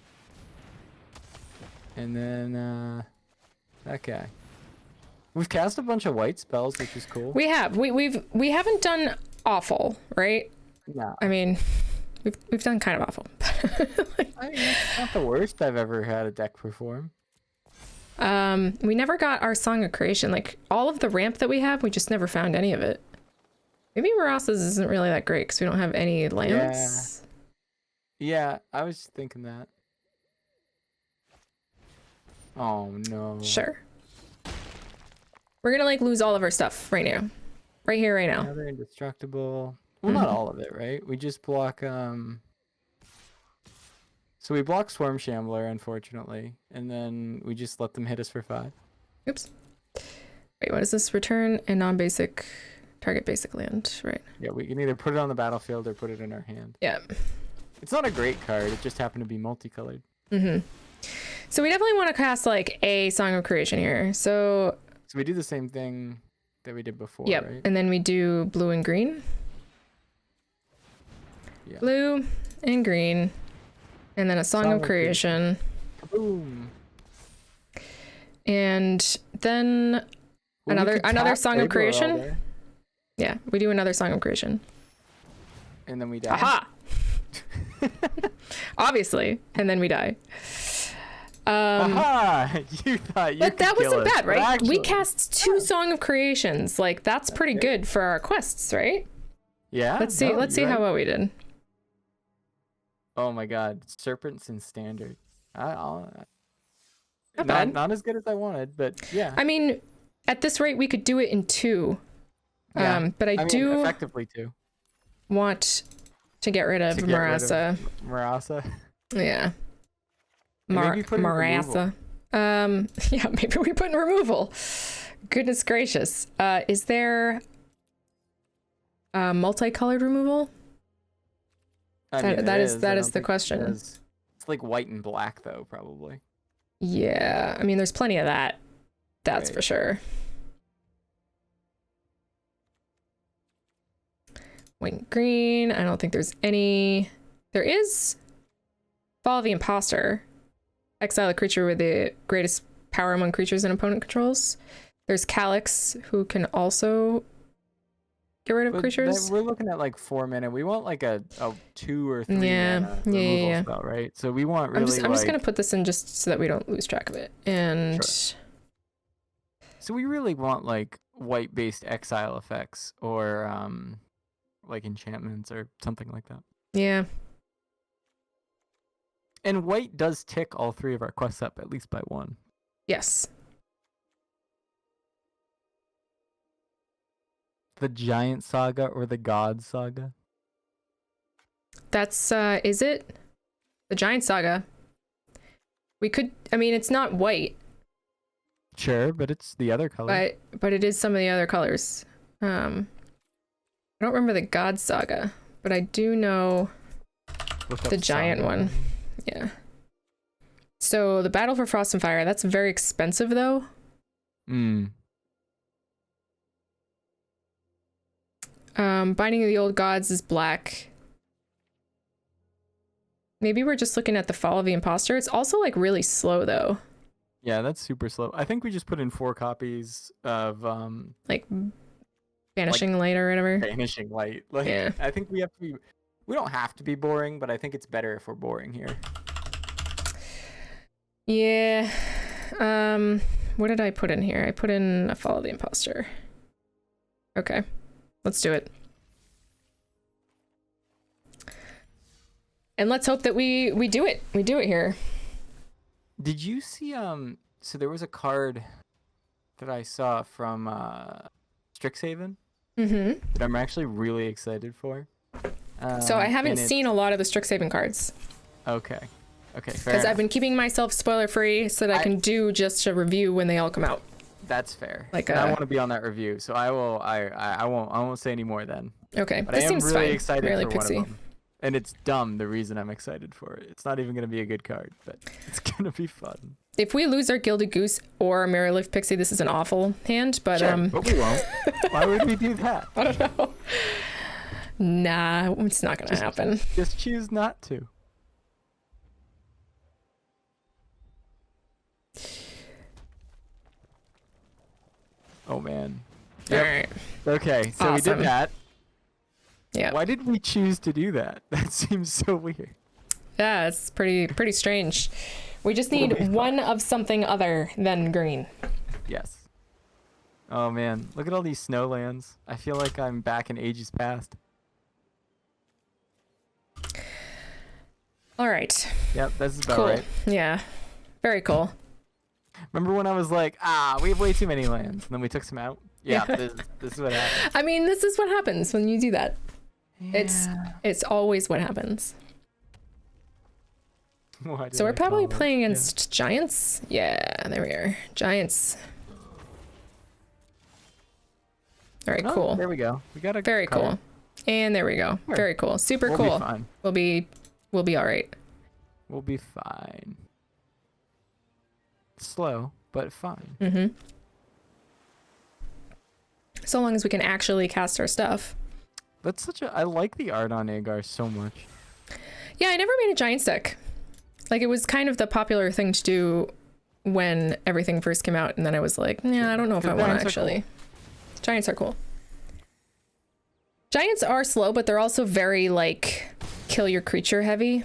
And then that guy. We've cast a bunch of white spells, which is cool. We have. We haven't done awful, right? No. I mean, we've done kind of awful. I mean, it's not the worst I've ever had a deck perform. We never got our Song of Creation. Like, all of the ramp that we have, we just never found any of it. Maybe Marasa's isn't really that great because we don't have any lamps. Yeah, I was thinking that. Oh, no. Sure. We're gonna, like, lose all of our stuff right now. Right here, right now. Another indestructible. Well, not all of it, right? We just block, So we block Swarm Shambler, unfortunately, and then we just let them hit us for 5. Oops. Wait, what is this? Return a non-basic target basic land, right? Yeah, we can either put it on the battlefield or put it in our hand. Yeah. It's not a great card, it just happened to be multicolored. So we definitely want to cast, like, a Song of Creation here. So we do the same thing that we did before, yep. right? And then we do blue and green. Yeah. Blue and green. And then a Song of Creation. Boom. And then another Song of Creation. Yeah, we do another Song of Creation. And then we die. Aha! Obviously. And then we die. Aha! You thought you but that could wasn't kill us, bad, right? actually, We cast 2 Song of Creations. Like, that's pretty good for our quests, right? Yeah. Let's see how well we did. Oh my god, Serpents in Standard. Not bad. Not as good as I wanted, but yeah. I mean, at this rate, we could do it in 2. Yeah. But I do effectively 2. want to get rid of Marasa. Marasa. Yeah. Maybe put in Marasa. Yeah, maybe we put in removal. Goodness gracious. Is there multicolored removal? That is the question. It's like white and black though, probably. Yeah, I mean, there's plenty of that. That's right. For sure. White and green. I don't think there's any. There is Fall of the Imposter. Exile a creature with the greatest power among creatures an opponent controls. There's Calyx, who can also get rid of creatures. We're looking at like 4 mana. We want like a 2 or 3 mana removal spell, right? So we want really. I'm just gonna put this in just so that we don't lose track of it. And sure. So we really want like white-based exile effects or like enchantments or something like that. Yeah. And white does tick all 3 of our quests up, at least by 1. Yes. The Giant Saga or the God Saga? That's, is it? The Giant Saga. We could, I mean, it's not white. Sure, but it's the other color. But it is some of the other colors. I don't remember the God Saga, but I do know the giant one. Yeah. So the Battle for Frost and Fire, that's very expensive though. Binding of the Old Gods is black. Maybe we're just looking at the Fall of the Imposter. It's also like really slow though. Yeah, that's super slow. I think we just put in 4 copies of like Banishing Light or whatever. Banishing Light. Like, yeah. I think we have to be. We don't have to be boring, but I think it's better if we're boring here. Yeah. What did I put in here? I put in a Fall of the Imposter. Okay. Let's do it. And let's hope that we do it. We do it here. Did you see so there was a card that I saw from Strixhaven that I'm actually really excited for. So I haven't seen a lot of the Strixhaven cards. Okay, fair because I've been keeping myself spoiler free so that I can do just a review when they all come out. That's fair. Like I want to be on that review, so I won't say any more then. Okay, but I am really excited really for pixie. one of them. And it's dumb the reason I'm excited for it. It's not even going to be a good card, but it's going to be fun. If we lose our Gilded Goose or Mirrorleaf Pixie, this is an awful hand, but sure, but we won't. Why would we do that? I don't know. Nah, it's not going to happen. Just choose not to. Oh man. All Yep. right. Okay, so we Awesome. did that. Yeah. Why did we choose to do that? That seems so weird. Yeah, it's pretty strange. We just We'll need be one of something other than green. Yes. Oh man, look at all these snowlands. I feel like I'm back in ages past. All right. Yep, that's about Cool. right. Yeah. Very cool. Remember when I was like, we have way too many lands, and then we took some out? Yeah, this is what happened. I mean, this is what happens when you do that. Yeah. It's always what happens. Why did So we're I probably call it? playing Yeah. against giants. Yeah, there we are. Giants. All right, Oh, cool. There we go. We got a Very card. cool. And there we go. Sure. Very cool. Super We'll cool. be fine. We'll be all right. We'll be fine. Slow, but fine. Mm-hmm. So long as we can actually cast our stuff. That's such a. I like the art on Agar so much. Yeah, I never made a giants deck. Like, it was kind of the popular thing to do when everything first came out, and then I was like, yeah, I don't know if I want to actually. Giants are cool. Giants are slow, but they're also very, like, kill your creature heavy.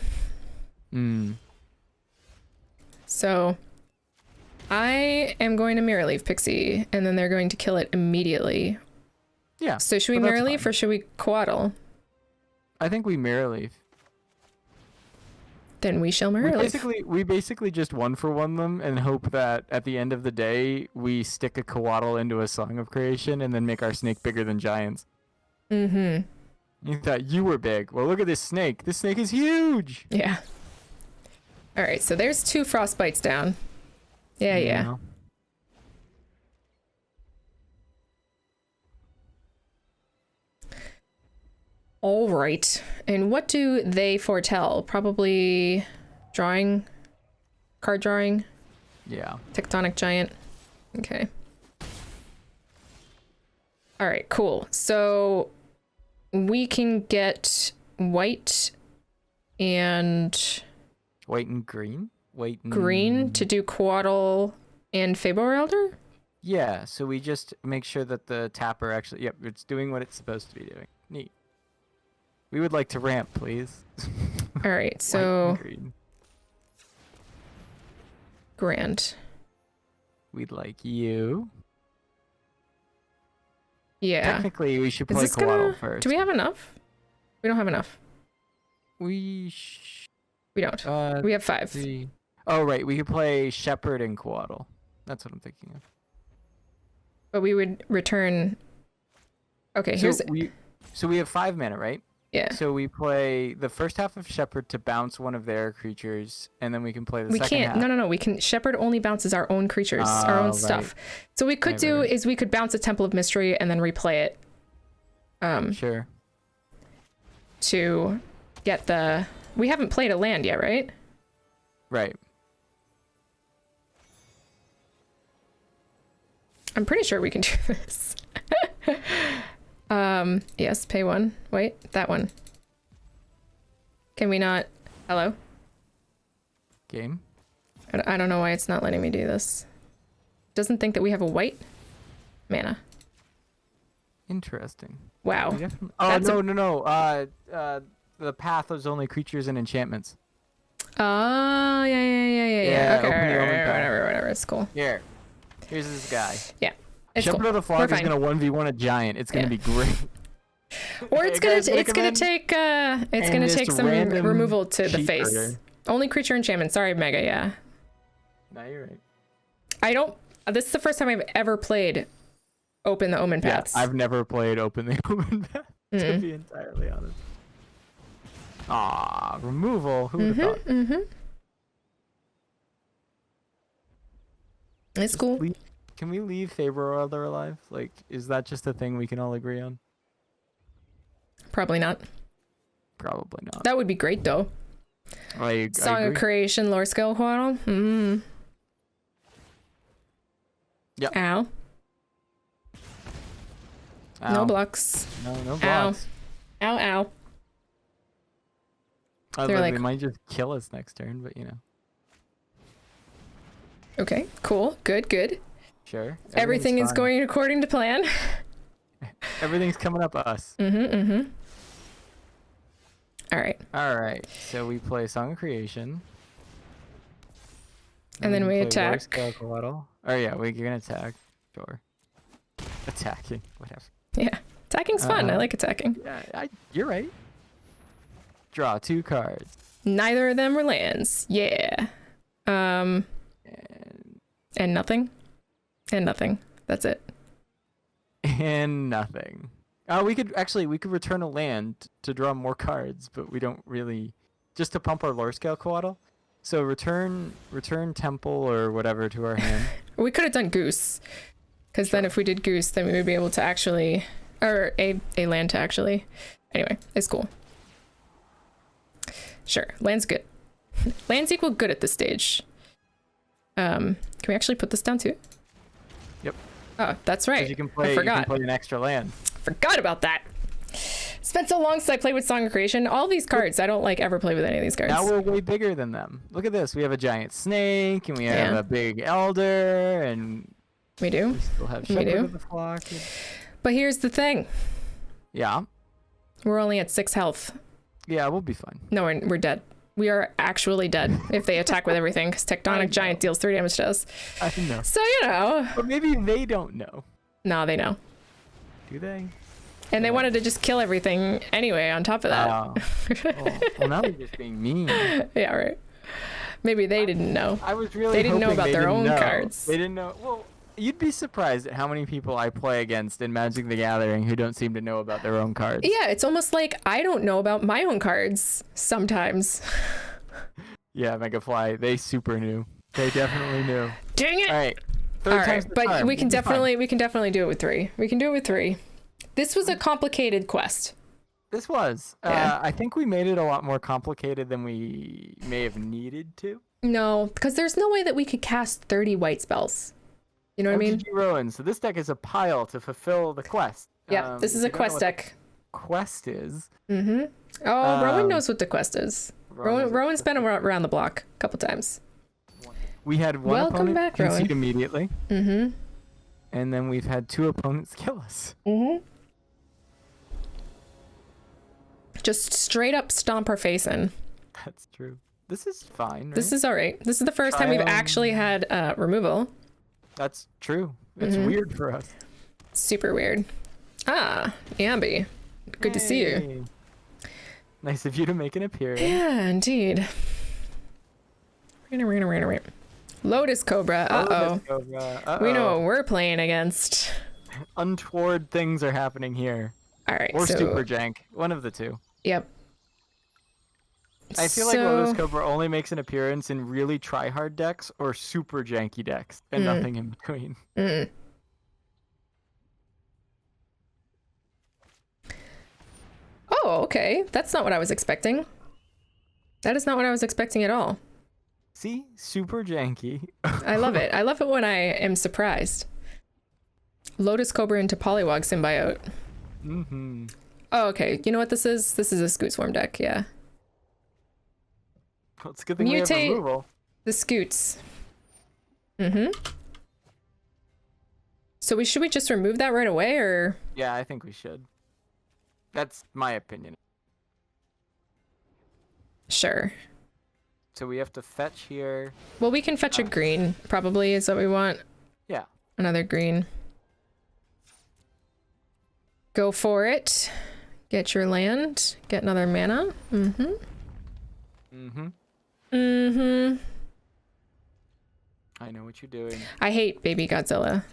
So I am going to Mirror Leaf Pixie, and then they're going to kill it immediately. Yeah. So should we but that's Mirror Leaf fine. or should we Coatl? I think we Mirror Leaf. Then we shall Mirror Leaf. We basically just 1-for-1 them and hope that at the end of the day we stick a Coatl into a Song of Creation and then make our snake bigger than giants. Mm-hmm. You thought you were big. Well, look at this snake. This snake is huge. Yeah. All right, so there's 2 Frostbites down. Yeah, yeah. know? All right. And what do they foretell? Probably drawing, card drawing, Yeah. tectonic giant. Okay. All right, cool. So we can get white and White and green? White and green to do Coatl and Fable Elder? Yeah, so we just make sure that the tapper actually, yep, it's doing what it's supposed to be doing. Neat. We would like to ramp, please. All right, White and so green. grand. We'd like you. Yeah. Technically, we should Is play this Coatl gonna... first. Do we have enough? We don't have enough. We We don't. We have 5. see. Oh, right. We could play Shepherd and Coatl. That's what I'm thinking of. But we would return... Okay, here's... So we have 5 mana, right? Yeah. So we play the first half of Shepherd to bounce one of their creatures, and then we can play the We second can't. half. No. We can. Shepherd only bounces our own creatures, our own right. stuff. So we could Right. is we could bounce a Temple of Mystery and then replay it. Sure. To get the... We haven't played a land yet, right? Right. I'm pretty sure we can do this. Yes, pay 1. Wait, that one. Can we not... Hello? Game. I don't know why it's not letting me do this. Doesn't think that we have a white mana. Interesting. Wow. We definitely- Oh, no. The path was only creatures and enchantments. Oh, yeah. Yeah, Okay, open your own path. whatever. It's cool. Here. Here's this guy. Yeah. It's Shepherd cool. of the Flock is We're fine. gonna 1v1 a giant. It's gonna Yeah. be great. Or Hey, it's guys, gonna recommend take and take just some random removal to the cheat face. murder. Only creature enchantment. Sorry, Mega. Yeah. No, you're right. I don't. This is the first time I've ever played Open the Omen Yeah, Paths. I've never played Open the Open Path, to Mm-mm. be entirely honest. Ah, removal. Who would have thought? It's Just cool. Can we leave Faber or Elder alive? Like, is that just a thing we can all agree on? Probably not. Probably not. That would be great though. I Song of agree. Creation, Lore Skill Coatl. Yep. Ow. Ow. No blocks. No blocks. Ow. I They're thought like- they might just kill us next turn, but you know. Okay. Cool. Good. Sure. Everything is fine. going according to plan. Everything's coming up us. Mm-hmm. All right. All right. So we play Song of Creation. And then we play attack. Oh yeah, we're gonna attack. Sure. Attacking, whatever. Yeah. Attacking's fun. I like attacking. Yeah, you're right. Draw 2 cards. Neither of them were lands. Yeah. And nothing. And nothing. That's it. And nothing. We could return a land to draw more cards, but we don't really, just to pump our lore scale coatl. So return temple or whatever to our hand. We could have done goose, because then if we did goose, then we would be able to actually, or a land to actually. Anyway, it's cool. Sure, land's good. Lands equal good at this stage. Can we actually put this down too? Yep. Oh, that's right. You can play, I forgot. You can play an extra land. Forgot about that. Spent so long since I played with Song of Creation. All these cards, I don't like ever play with any of these cards. Now we're way bigger than them. Look at this. We have a giant snake, and we have a big elder, and we do. We still have Shepherd of the Flock. But here's the thing. Yeah. We're only at 6 health. Yeah, we'll be fine. No, we're dead. We are actually dead if they attack with everything, because Tectonic Giant deals 3 damage to us. I know. So, you know. But maybe they don't know. No, they know. Do they? And they wanted to just kill everything anyway on top of that. Well, now they're just being mean. Yeah, right. Maybe they didn't know. I was really They didn't know about their own cards. They didn't know. Well, you'd be surprised at how many people I play against in Magic the Gathering who don't seem to know about their own cards. Yeah, it's almost like I don't know about my own cards sometimes. Yeah, Megafly, they super knew. They definitely knew. Dang it! All right. All right, but we can definitely do it with 3. We can do it with 3. This was a complicated quest. This was. Yeah. I think we made it a lot more complicated than we may have needed to. No, because there's no way that we could cast 30 white spells. You know what I mean? MTG Rowan. So this deck is a pile to fulfill the quest. Yeah, this is a quest deck. Quest is. Mm-hmm. Oh, Rowan knows what the quest is. Rowan's been around the block a couple times. We had one Welcome opponent back, concede Rowan. immediately. Mm-hmm. And then we've had 2 opponents kill us. Mm-hmm. Just straight up stomp her face in. That's true. This is fine, right? This is all right. This is the first time we've actually had removal. That's true. It's weird for us. Super weird. Ah, Ambi. Good to see you. Nice of you to make an appearance. Yeah, indeed. Lotus Cobra. Uh-oh. We know what we're playing against. Untoward things are happening here. All right, Or so... Super Jank. One of the two. Yep. I feel like Lotus Cobra only makes an appearance in really try-hard decks or super janky decks, and nothing in between. Mm. Oh, okay. That's not what I was expecting. That is not what I was expecting at all. See? Super janky. I love it. I love it when I am surprised. Lotus Cobra into Poliwag Symbiote. Mm-hmm. Oh, okay. You know what this is? This is a Scoot Swarm deck, yeah. Well, it's a good thing we have removal. The Scoots. Mm-hmm. So should we just remove that right away, or? Yeah, I think we should. That's my opinion. Sure. So we have to fetch here. Well, we can fetch a green, probably, is what we want. Yeah. Another green. Go for it. Get your land. Get another mana. Mm-hmm. Mm-hmm. Mm-hmm. I know what you're doing. I hate Baby Godzilla.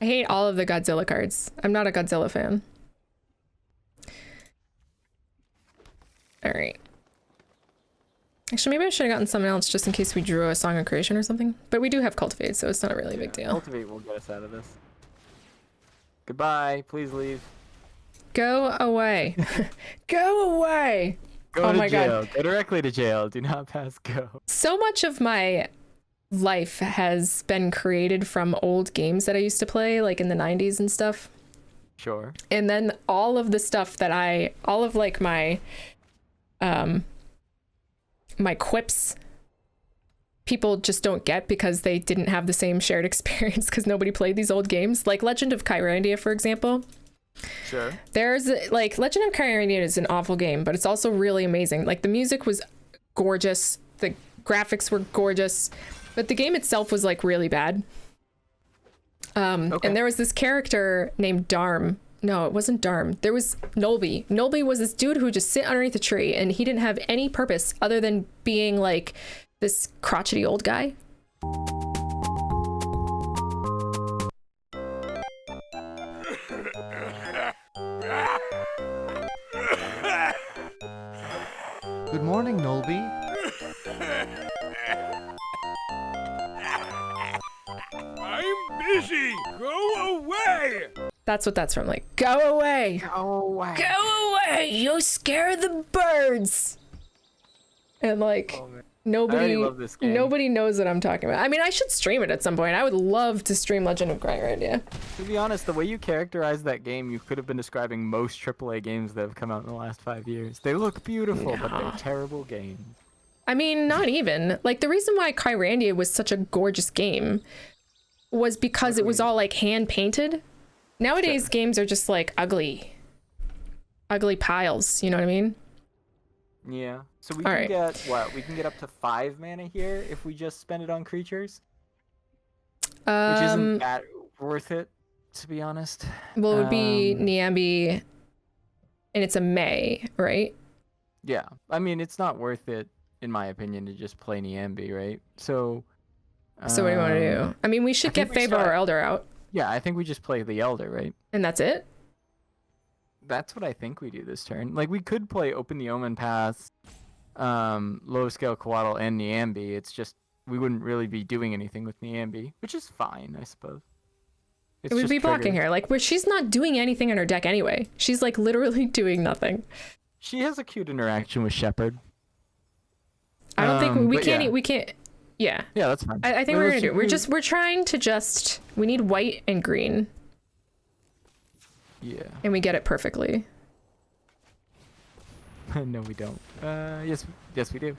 I hate all of the Godzilla cards. I'm not a Godzilla fan. All right. Actually, maybe I should have gotten something else just in case we drew a Song of Creation or something. But we do have Cultivate, so it's not a really big deal. Cultivate will get us out of this. Goodbye. Please leave. Go away. Go away. Go to jail. God. Go directly to jail. Do not pass go. So much of my life has been created from old games that I used to play, like in the 90s and stuff. Sure. And then all of the stuff that all of like my quips, people just don't get because they didn't have the same shared experience because nobody played these old games. Like Legend of Kyrandia, for example. Sure. There's like Legend of Kyrandia is an awful game, but it's also really amazing. Like the music was gorgeous. The graphics were gorgeous, but the game itself was like really bad. Okay. And there was this character named Darm. No, it wasn't Darm. There was Nolby. Nolby was this dude who would just sit underneath a tree and he didn't have any purpose other than being like this crotchety old guy. Good morning, Nolby. I'm busy. Go away. That's what that's from. Like, go away. Go away. Go away. You scare the birds. And like, nobody knows what I'm talking about. I mean, I should stream it at some point. I would love to stream Legend of Kyrandia. To be honest, the way you characterized that game, you could have been describing most AAA games that have come out in the last 5 years. They look beautiful, but they're terrible games. I mean, not even. Like, the reason why Kyrandia was such a gorgeous game was because it was all like hand painted. Nowadays, games are just like ugly piles. You know what I mean? Yeah. So we can get what? We can get up to 5 mana here if we just spend it on creatures. Which isn't that worth it, to be honest. Well, it would be Niambi, and it's a May, right? Yeah. I mean, it's not worth it, in my opinion, to just play Niambi, right? So what do you want to do? I mean, we should get Fable or Elder out. Yeah, I think we just play the Elder, right? And that's it? That's what I think we do this turn. Like, we could play Open the Omen Path, Low Scale Coatl, and Niambi. It's just, we wouldn't really be doing anything with Niambi, which is fine, I suppose. It would be blocking her. Like, where she's not doing anything in her deck anyway. She's, like, literally doing nothing. She has a cute interaction with Shepherd. I don't think we can't. Yeah. Yeah, that's fine. I think we're gonna do. We're trying to just. We need white and green. Yeah. And we get it perfectly. No, we don't. Yes, we do.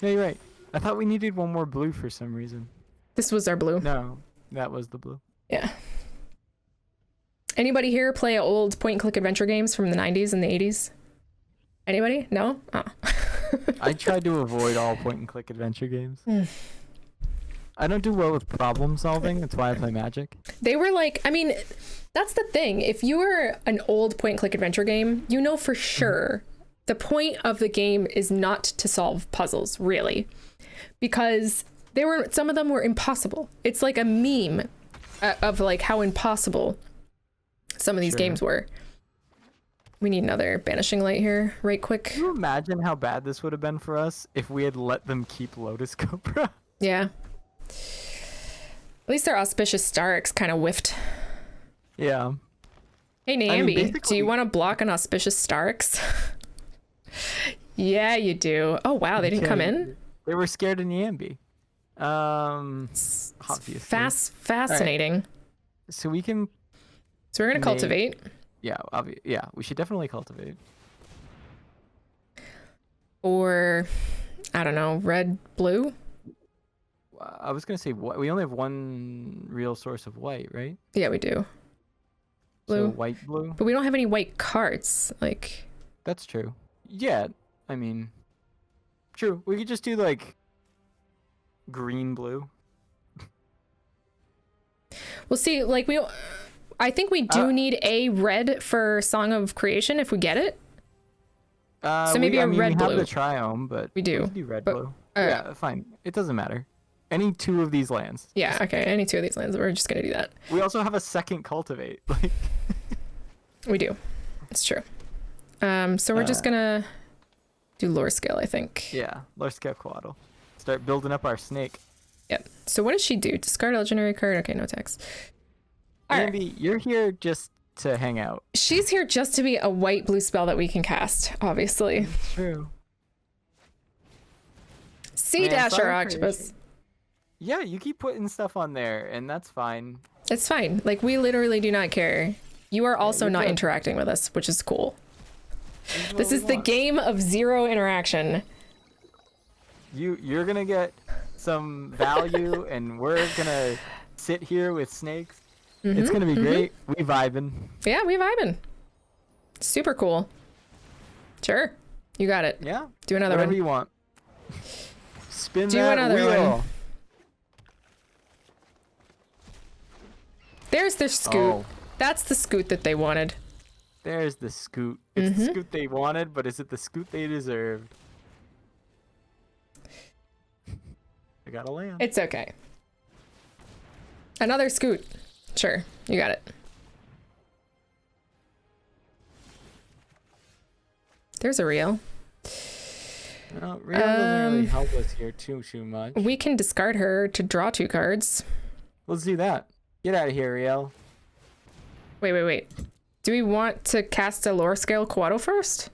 No, you're right. I thought we needed one more blue for some reason. This was our blue. No, that was the blue. Yeah. Anybody here play old point-and-click adventure games from the 90s and the 80s? Anybody? No? Oh. I tried to avoid all point-and-click adventure games. I don't do well with problem solving. That's why I play Magic. They were like, I mean, that's the thing. If you were an old point-and-click adventure game, you know for sure the point of the game is not to solve puzzles, really. Because some of them were impossible. It's like a meme of like how impossible some of these games were. We need another Banishing Light here, right quick. Can you imagine how bad this would have been for us if we had let them keep Lotus Cobra? Yeah. At least their Auspicious Starix kind of whiffed. Yeah. Hey, Niambi, do you want to block an Auspicious Starix? Yeah, you do. Oh, wow, they didn't come in? They were scared of Niambi. Obviously. Fascinating. Right. So we can... So we're going to cultivate. Yeah, yeah, we should definitely cultivate. Or, I don't know, red, blue? I was going to say, we only have one real source of white, right? Yeah, we do. Blue. So white, blue? But we don't have any white cards, like... That's true. Yeah, I mean... True, we could just do, like, green, blue. We'll see, like, I think we do need a red for Song of Creation if we get it. So maybe red, blue. We have the Triome, but we do. We can do red, blue. Yeah, fine. It doesn't matter. Any 2 of these lands. Yeah, okay. Any 2 of these lands. We're just going to do that. We also have a second Cultivate. We do. It's true. So we're just going to do Lore Scale, I think. Yeah, Lore Scale Coatl. Start building up our snake. Yep. So what does she do? Discard a legendary card? Okay, no text. Andy, you're here just to hang out. She's here just to be a white-blue spell that we can cast, obviously. It's true. Sea Dasher Octopus. Yeah, you keep putting stuff on there, and that's fine. It's fine. Like, we literally do not care. You are also not interacting with us, which is cool. This is the game of 0 interaction. You're gonna get some value, and we're gonna sit here with snakes. Mm-hmm, It's gonna be great. We vibing. Yeah, we vibing. Super cool. Sure, you got it. Yeah. Do another Whatever one. you want. Spin Do that another wheel. one. There's their scoot. Oh. That's the scoot that they wanted. There's the scoot. It's the scoot they wanted, but is it the scoot they deserved? I gotta land. It's okay. Another scoot. Sure, you got it. There's a reel. No, Rio doesn't really help us here too much. We can discard her to draw 2 cards. Let's do that. Get out of here, Riel. Wait. Do we want to cast a lower scale Quado first?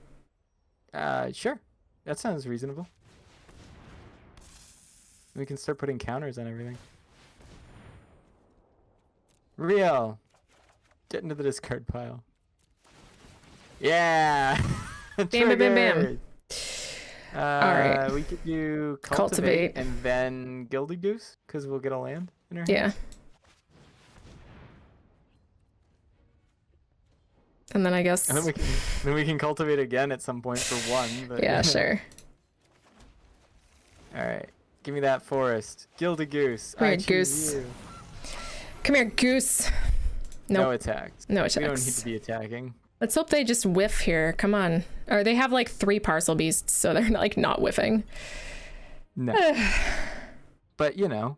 Sure. That sounds reasonable. We can start putting counters on everything. Riel, get into the discard pile. Yeah! Bam, bam, bam. Triggered. Alright. We could do Cultivate. and then Gilded Goose, because we'll get a land in our hand. Yeah. And then I guess... And then we can cultivate again at some point for 1. But yeah, sure. Alright. Give me that forest. Gilded Goose. Come here, I choose Goose. you. Come here, Goose. No Nope. attacks. No We don't need attacks. to be attacking. Let's hope they just whiff here. Come on. Or they have like 3 parcel beasts, so they're like not whiffing. No. But, you know.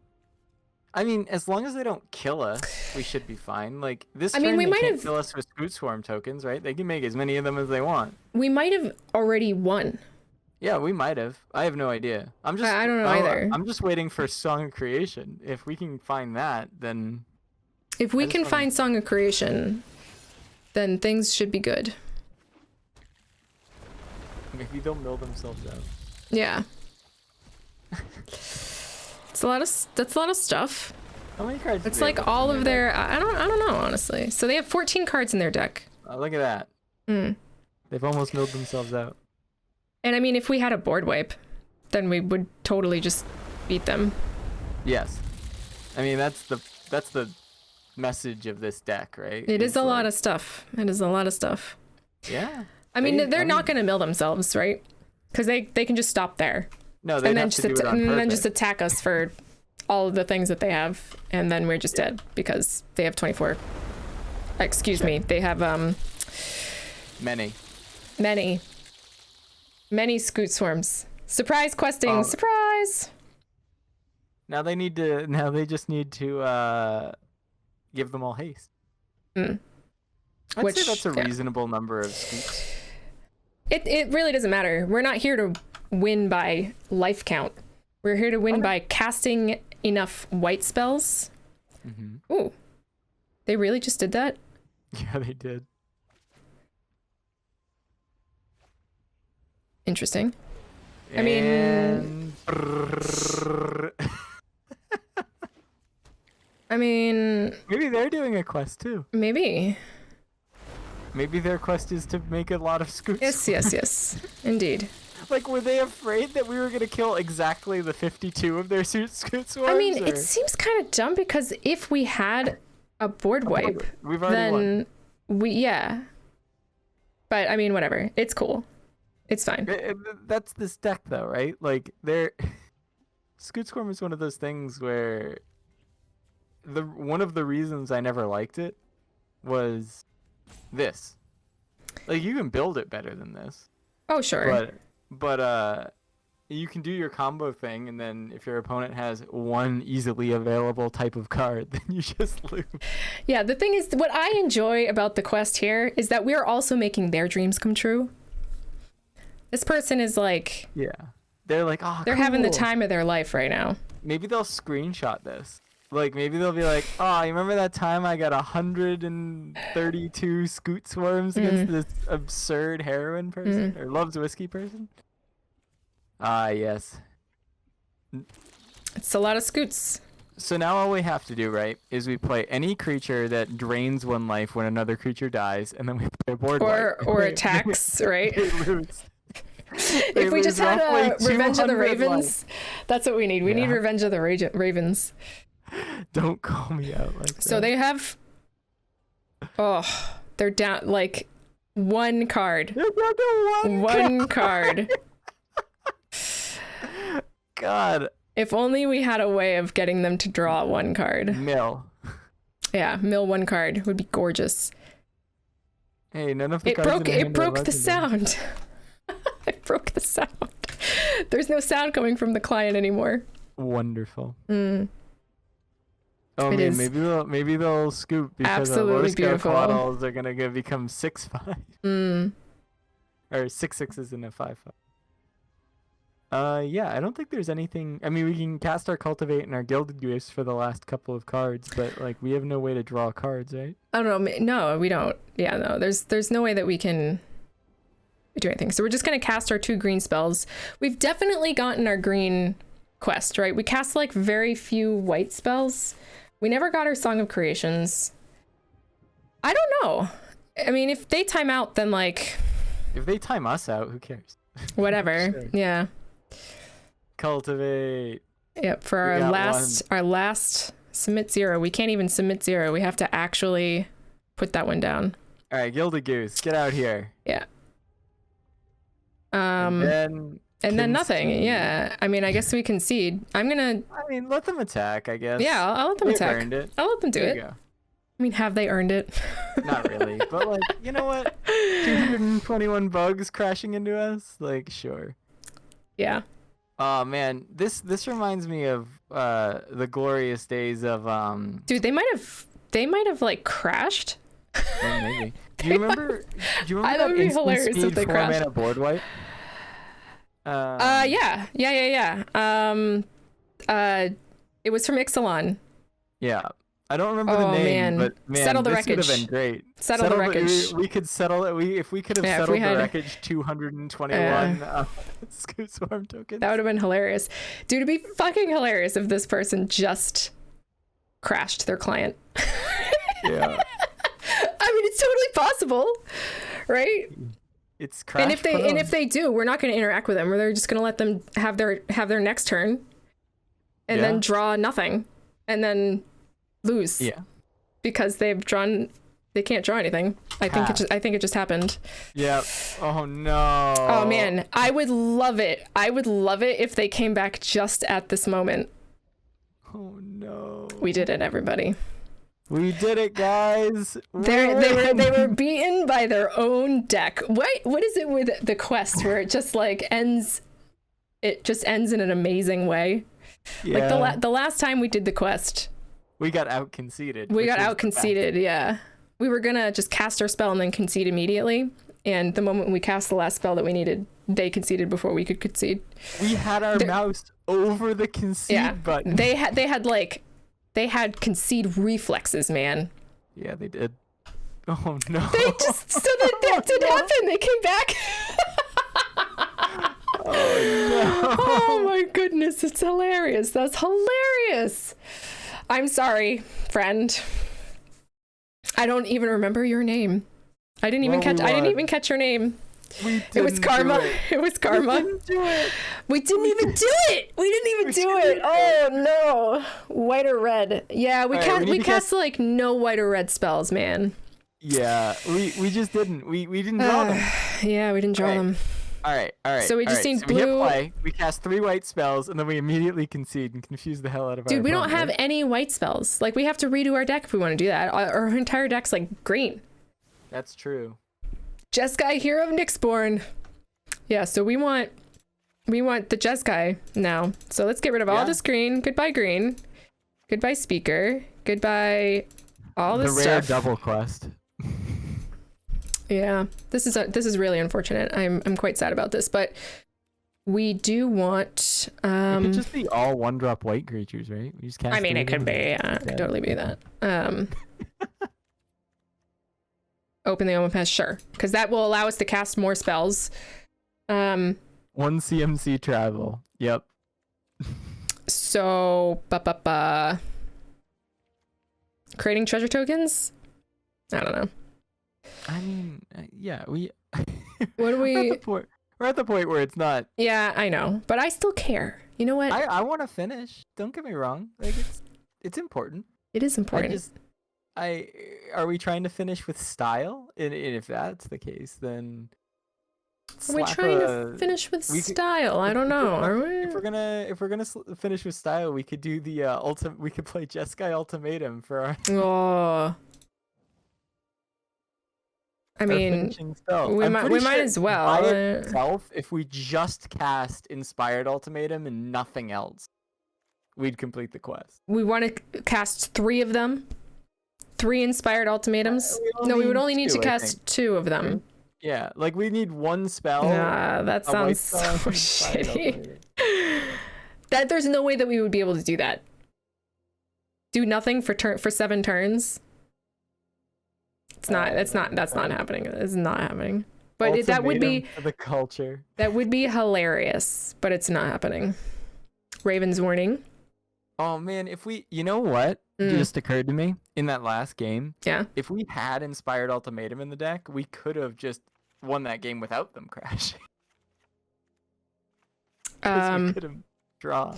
I mean, as long as they don't kill us, we should be fine. Like, this I mean, turn we they might can't have- kill us with Scoot Swarm tokens, right? They can make as many of them as they want. We might have already won. Yeah, we might have. I have no idea. I'm just. I don't know either. I'm just waiting for Song of Creation. If we can find that, then If we I just can wanna- find Song of Creation, then things should be good. maybe they'll mill themselves out. Yeah. It's a lot of that's a lot of stuff. How many cards? do It's they like have all in of their their I don't know honestly. So they have 14 cards in their deck. deck? Look at that. Mm. They've almost milled themselves out. And I mean, if we had a board wipe, then we would totally just beat them. Yes. I mean, that's the message of this deck, right? It is It's a lot like- of stuff. It is a lot of stuff. Yeah. I mean, They- they're I not mean- going to mill themselves, right? Because they can just stop there No, they'd and then have just to do it on and then purpose. just attack us for all of the things that they have, and then we're just dead because they have 24. Excuse me, they have Many. many Scoot Swarms. Surprise questing, surprise. Now they just need to give them all haste. Mm. I'd Which, say that's a yeah. reasonable number of scoops. It really doesn't matter. We're not here to win by life count. We're here to win Okay. by casting enough white spells. Mm-hmm. Ooh, they really just did that? Yeah, they did. Interesting. I mean- And... I mean, maybe they're doing a quest too. maybe. Maybe their quest is to make a lot of scoops. Yes. Indeed. Like, were they afraid that we were gonna kill exactly the 52 of their scoot swarms? I mean, or- it seems kind of dumb because if we had a board wipe, We've already won. then yeah. But I mean, whatever. It's cool. It's fine. That's this deck, though, right? Like, they're Scoot Swarm is one of those things where one of the reasons I never liked it was this. Like, you can build it better than this, Oh, sure. but you can do your combo thing, and then if your opponent has one easily available type of card, then you just lose. Yeah, the thing is, what I enjoy about the quest here is that we're also making their dreams come true. This person is like, Yeah, they're like, oh, they're having the cool." time of their life right now. Maybe they'll screenshot this. Like, maybe they'll be like, oh, you remember that time I got 132 Scoot Swarms against this absurd heroine person? Or loves whiskey person? Ah, yes. It's a lot of scoots. So now all we have to do, right, is we play any creature that drains 1 life when another creature dies, and then we play a board wipe. Or attacks, right? They lose. If we just had a Revenge of the 200 Ravens, that's what we need. We need Yeah. Revenge of the Ravens. Don't call me out like that. So they have, they're down like one card. They're down to One card. God. If only we had a way of getting them to draw one card. Mill. Yeah, mill one card would be gorgeous. Hey, none of the It cards broke. in your It hand are broke the legendary. sound. It broke the sound. There's no sound coming from the client anymore. Wonderful. Mm. Oh It man, is maybe they'll scoop because absolutely our beautiful. collaterals are gonna become 6/5 Mm. or 6/6s and a 5/5. Yeah, I don't think there's anything. I mean, we can cast our cultivate and our gilded goose for the last couple of cards, but like we have no way to draw cards, right? I don't know. No, we don't. Yeah, no. There's no way that we can do anything. So we're just gonna cast our 2 green spells. We've definitely gotten our green quest, right? We cast like very few white spells. We never got our Song of Creations. I don't know. I mean, if they time out, then like If they time us out, who cares? whatever. Sure. Yeah. Cultivate. Yep. For We our got last submit 0, we can't even submit 0. We have to actually put that one down. All right, gilded goose, get out here. Yeah. And then nothing. concede. Yeah. I mean, I guess we concede. I'm gonna. I mean, let them attack, I guess. Yeah, I'll let them They've attack. earned it. I'll let them do There it. you go. I mean, have they earned it? Not really, but like, you know what? 221 bugs crashing into us? Like, sure. Yeah. Oh man, this reminds me of the glorious days of Dude, they might have like crashed. well, maybe. Do you remember That that would be instant hilarious if speed they 4-mana board wipe? Yeah. It was from Ixalan. Yeah. I don't remember the Oh, name, man. but man, Settle the this would have wreckage. been great. Settle the wreckage. We could settle it. If we could have Yeah, if settled we had- the wreckage 221 Scoot Swarm tokens. That would have been hilarious. Dude, it'd be fucking hilarious if this person just crashed their client. Yeah. I mean, it's totally possible, right? It's crash And if they do, we're not going to interact with them. We're just going to let them have their next turn, and then Yeah. draw nothing, and then lose. Yeah. Because they can't draw anything. I think it just happened. Yep. Oh no. Oh man, I would love it. I would love it if they came back just at this moment. Oh no. We did it, everybody. We did it, guys. They were beaten by their own deck. What is it with the quest where it just like ends? It just ends in an amazing way. Yeah. Like the last time we did the quest, we got out conceded. we got out conceded. Yeah, we were gonna just cast our spell and then concede immediately. And the moment we cast the last spell that we needed, they conceded before we could concede. We had our mouse over the concede button. They had concede reflexes, man. Yeah, they did. Oh no. That did happen. They came back. Oh my goodness, it's hilarious. That's hilarious. I'm sorry, friend. I don't even remember your name. I didn't even catch your name. It was Karma. It was Karma. We didn't even do it. Oh no. White or red. Yeah, we cast like no white or red spells, man. Yeah, we just didn't. We didn't draw them. Yeah, we didn't draw them. All right. So we just need We hit blue. play, we cast 3 white spells, and then we immediately concede and confuse the hell out of our Dude, we don't opponent, have right? any white spells. Like, we have to redo our deck if we want to do that. Our entire deck's like green. That's true. Jeskai, Hero of Nyxborn. Yeah, so we want the Jeskai now. So let's get rid of all this green. Goodbye green. Goodbye speaker. Goodbye all this the rare stuff. double quest. Yeah, this is really unfortunate. I'm quite sad about this, but we do want. It could just be all 1-drop white creatures, right? We just cast. I mean, it could be. everything. Yeah, it could totally be that. Open the Omen Pass, sure, because that will allow us to cast more spells. 1 CMC travel. Yep. So, creating treasure tokens. I don't know. I mean, yeah, we. What do We're we? at We're at the point where it's not. Yeah, I know, but I still care. You know what? I want to finish. Don't get me wrong. Like it's important. It is important. Are we trying to finish with style? And if that's the case, then Are we trying to finish with style? I don't know. Are we? If we're gonna finish with style, we could do the we could play Jeskai Ultimatum for our. Oh. I mean, we might as well. By itself, if we just cast Inspired Ultimatum and nothing else, we'd complete the quest. We want to cast 3 of them. 3 Inspired Ultimatums. No, we would only need to cast 2 of them. Yeah, like we need 1 spell. That sounds so shitty. That there's no way that we would be able to do that. Do nothing for 7 turns. That's not happening. It's not happening. But that would be for the culture. That would be hilarious, but it's not happening. Raven's Warning. Oh man, you know what just occurred to me in that last game? Yeah. If we had Inspired Ultimatum in the deck, we could have just won that game without them crashing. We could have draw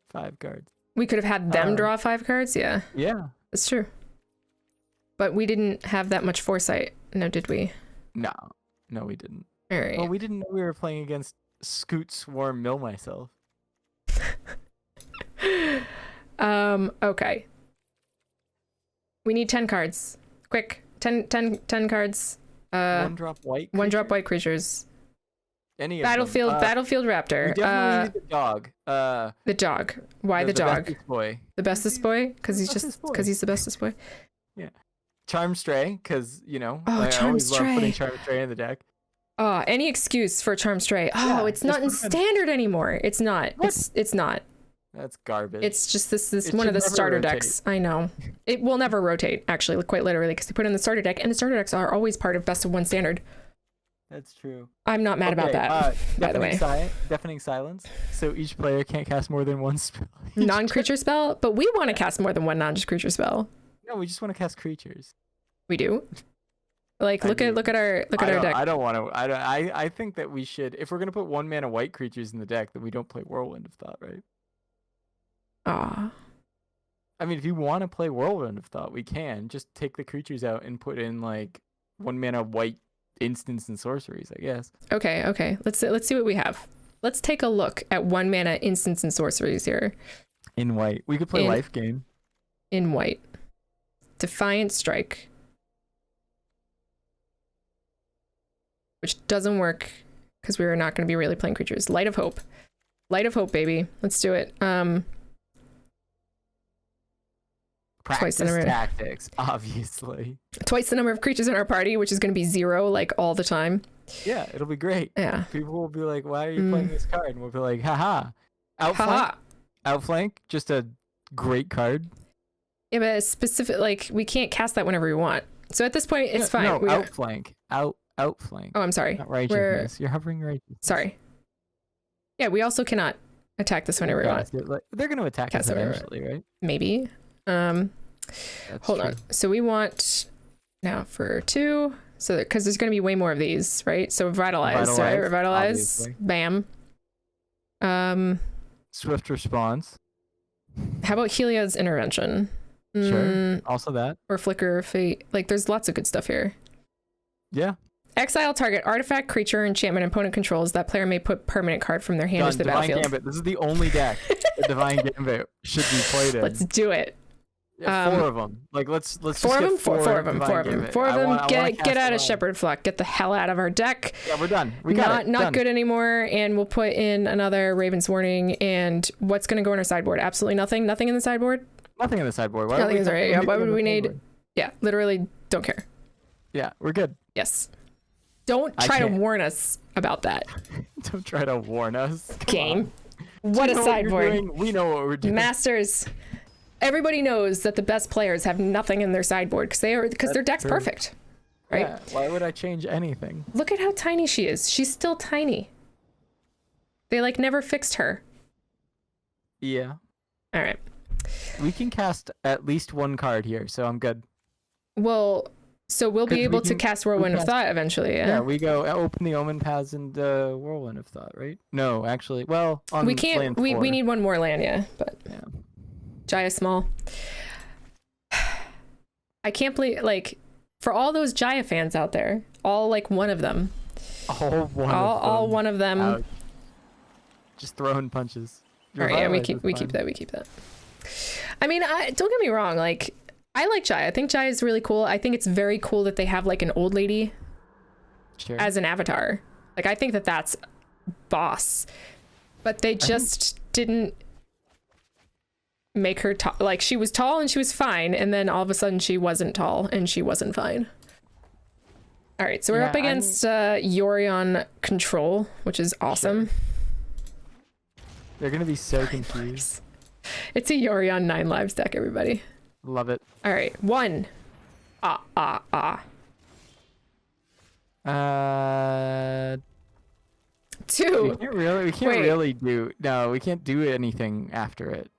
5 cards. We could have had them draw 5 cards, yeah. Yeah. That's true. But we didn't have that much foresight, no, did we? No, we didn't. All right. Well, we didn't know we were playing against Scoot Swarm Mill Myself. Okay. We need 10 cards. Quick. 10 cards. 1-drop white. 1-drop white creatures. Any Battlefield of them. Battlefield Raptor. We definitely need the dog. The dog. Why the dog? Bestest boy. The bestest boy? Because he's the bestest boy. Yeah. Charm Stray, because I always love putting Charm Stray in the deck. Any excuse for Charm Stray. Oh, it's not in standard anymore. It's not. What? It's not. That's garbage. It's just this one of the starter decks. I know. It will never rotate, actually, quite literally, because they put it in the starter deck, and the starter decks are always part of best of 1 standard. That's true. I'm not mad about that, by the way. Deafening Silence, so each player can't cast more than 1 spell. Non-creature spell? But we want to cast more than 1 non-creature spell. No, we just want to cast creatures. We do? Like, look at our deck. I don't want to. I think that we should, if we're going to put 1 mana white creatures in the deck, then we don't play Whirlwind of Thought, right? Ah. I mean, if you want to play Whirlwind of Thought, we can. Just take the creatures out and put in, 1 mana white instants and sorceries, I guess. Okay. Let's see what we have. Let's take a look at 1 mana instants and sorceries here. In white. We could play Life Gain. In white. Defiant Strike. Which doesn't work because we're not going to be really playing creatures. Light of Hope. Light of Hope, baby. Let's do it. Practice tactics, obviously. Twice the number of creatures in our party, which is going to be 0, all the time. Yeah, it'll be great. Yeah. People will be like, why are you playing this card? And we'll be like, haha. Outflank. Outflank, just a great card. Yeah, but we can't cast that whenever we want. So at this point, it's fine. No, outflank. Outflank. Oh, I'm sorry. Not righteousness. You're hovering righteousness. Sorry. Yeah, we also cannot attack this whenever we want. They're going to attack us eventually, right? Maybe. Hold on. So we want now for 2. So because there's going to be way more of these, right? So Revitalize, right? Revitalize. Obviously. Bam. Swift Response. How about Heliod's Intervention? Sure. Also that. Or Flicker of Fate. There's lots of good stuff here. Yeah. Exile target artifact, creature, enchantment opponent controls. That player may put permanent card from their hand into the battlefield. Divine Gambit. This is the only deck that Divine Gambit should be played in. Let's do it. Yeah, 4 of them. Let's four just of get them. 4 of them. Get out of Shepherd Flock. Get the hell out of our deck. Yeah, we're done. We got it. Not done. good anymore. And we'll put in another Raven's Warning. And what's going to go in our sideboard? Absolutely nothing. Nothing in the sideboard. Nothing in the sideboard. Nothing is right. Yeah. Why would we need? Yeah. Literally, don't care. Yeah, we're good. Yes. Don't try to warn us about that. Don't try to warn us. Game. What a sideboard. We know what we're doing. Masters. Everybody knows that the best players have nothing in their sideboard because their deck's perfect, right? Yeah, why would I change anything? Look at how tiny she is. She's still tiny. They never fixed her. Yeah. All right. We can cast at least 1 card here, so I'm good. Well, So we'll be 'Cause we able to can- cast Whirlwind of cast- Thought eventually, Yeah, yeah? we go open the Omen Paths and Whirlwind of Thought, right? No, actually, well, on We can't, land we 4. need one more land, yeah, but Yeah. Jaya Small. I can't believe, like, for all those Jaya fans out there, all like one of them, All all one of them. Ouch. Just throwing punches. All right, yeah, we Revitalize keep is that. We keep that. I mean, don't get me wrong. Like, I like Jaya. I think Jaya is really cool. I think it's very cool that they have like an old lady Sure. as an avatar. Like, I think that that's boss. But they just didn't make her tall. Like, she was tall and she was fine, and then all of a sudden she wasn't tall and she wasn't fine. All right, so we're Yeah, up against Yorion Control, which is awesome. They're gonna be so confused. It's a Yorion 9 lives deck, everybody. Love it. All right, 1. Uh, 2. we can't Wait. really do. No, we can't do anything after it.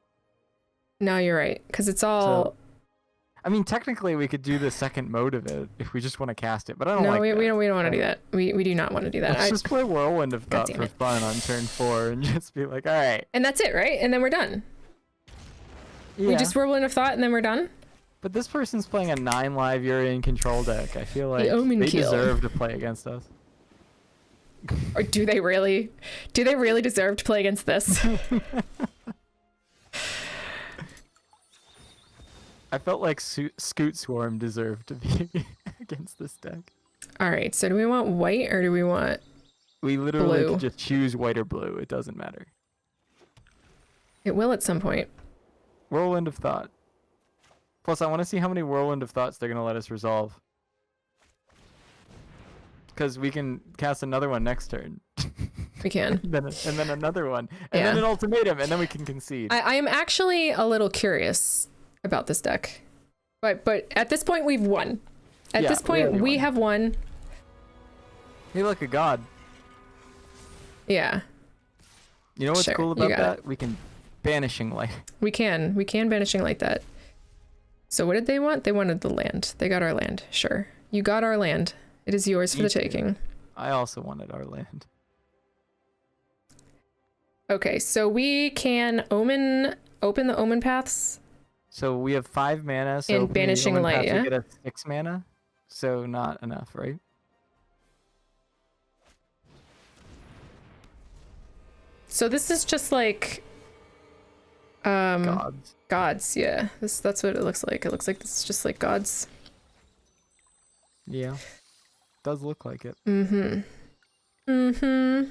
No, you're right, because it's all. So, I mean, technically, we could do the second mode of it if we just want to cast it, but I don't No, like we that. don't want to do that. We do not want to do that. Let's just play Whirlwind of God Thought damn for it. fun on turn 4 and just be like, all right. And that's it, right? And then we're done. Yeah. We just Whirlwind of Thought and then we're done? But this person's playing a 9 live Urian control deck. I feel like Omen they kill. deserve to play against us. Or do they really? Do they really deserve to play against this? I felt like Scoot Swarm deserved to be against this deck. All right, so do we want white or do we want... We literally Blue. could just choose white or blue. It doesn't matter. It will at some point. Whirlwind of Thought. Plus, I want to see how many Whirlwind of Thoughts they're going to let us resolve. Because we can cast another one next turn. We can. and then another one. And Yeah. then an ultimatum. And then we can concede. I am actually a little curious about this deck. But at this point, we've won. At Yeah, this point, we we won. have won. Hey, look, a god. Yeah, You know what's Sure, cool you about got that? We can Banishing Light. we can. We can Banishing like that. So what did they want? They wanted the land. They got our land. Sure. You got our land. It is yours for the You too. taking. I also wanted our land. Okay, so we can open the omen paths. So we have 5 mana. So And opening the Banishing Omen Light, Path, yeah? we get a 6 mana. So not enough, right? So this is just like Gods. gods, yeah. That's what it looks like. It looks like this is just like gods. Yeah. Does look like it. Mm-hmm. Mm-hmm.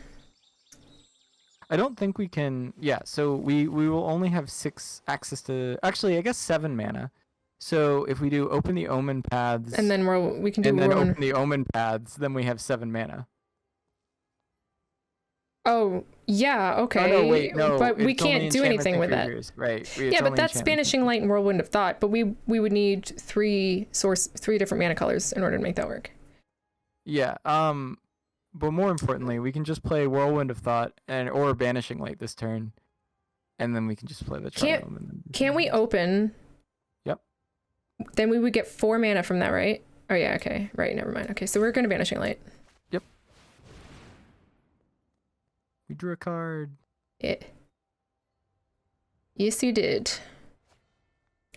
I don't think we can. Yeah, so we will only have 6 access to. Actually, I guess 7 mana. So if we do open the Omen Paths. And then we can do and then Whirlwind. open the Omen Paths, then we have 7 mana. Oh, yeah, okay. Oh, no, wait, no. But we it's only can't do enchantments anything and with that. creatures. Right. It's Yeah, but only that's enchantments. Banishing Light and Whirlwind of Thought, but we would need 3 different mana colors in order to make that work. Yeah. But more importantly, we can just play Whirlwind of Thought or Banishing Light this turn, and then we can just play the Triome. Can we open? Yep. Then we would get 4 mana from that, right? Oh yeah, okay. Right, never mind. Okay, so we're going to Banishing Light. We drew a card. Yes, you did.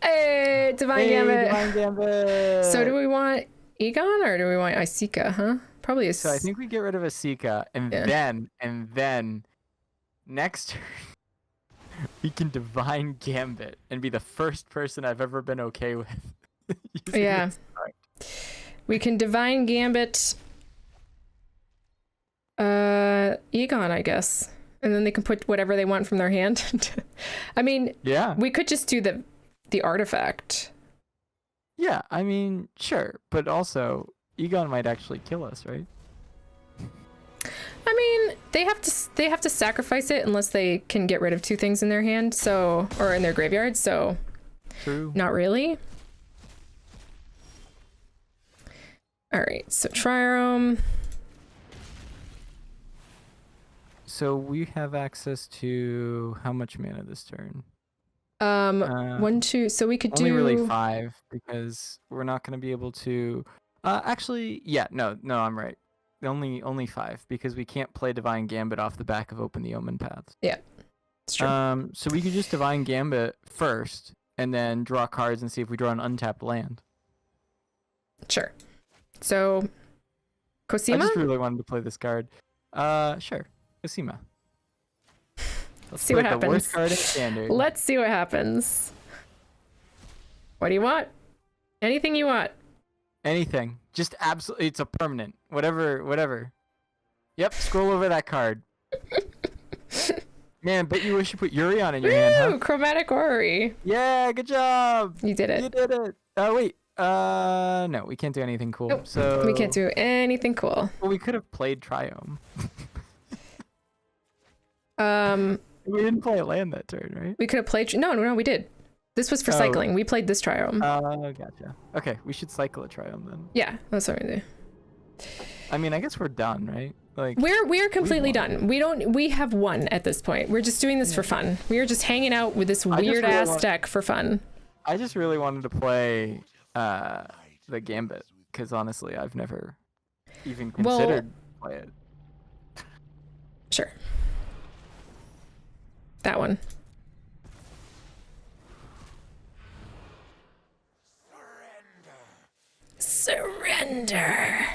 Hey, Divine Hey, Gambit. Divine Gambit! So do we want Egon or do we want Isika, huh? Probably a So I think we get rid of Asika, and Yeah. then next turn we can Divine Gambit and be the first person I've ever been okay with. using Yeah. this card. We can Divine Gambit Egon, I guess. And then they can put whatever they want from their hand. I mean, Yeah. we could just do the artifact. Yeah, I mean, sure, but also Egon might actually kill us, right? I mean, they have to sacrifice it unless they can get rid of 2 things in their hand, or in their graveyard, so True. not really. All right, so Triome. So we have access to how much mana this turn? 1, 2. So we could Only do really 5 because we're not going to be able to. Actually, yeah, no, I'm right. Only 5 because we can't play Divine Gambit off the back of Open the Omen Paths. Yeah, it's true. So we could just Divine Gambit first, and then draw cards and see if we draw an untapped land. Sure. So, Cosima? I just really wanted to play this card. Sure, Cosima. Let's see what the happens. worst card in Standard. Let's see what happens. What do you want? Anything you want. Anything. Just absolutely. It's a permanent. Whatever. Yep. Scroll over that card. Man, bet you wish you put Heroine in your hand, huh? Chromatic Orrery. Yeah, good job. You did it. You did it. Oh wait. No, we can't do anything cool. Nope. So We can't do anything cool. Well, we could have played Triome. We didn't play a land that turn, right? We could have played. No, we did. This was for cycling. We played this triome. Oh, gotcha. Okay, we should cycle a Triome then. Yeah, that's what we do. I mean, I guess we're done, right? Like We're completely done. We have won at this point. We're just doing this for fun. We are just hanging out with this weird ass deck for fun. I just really wanted to play the Gambit because honestly, I've never even considered play it. Sure. That one. Surrender.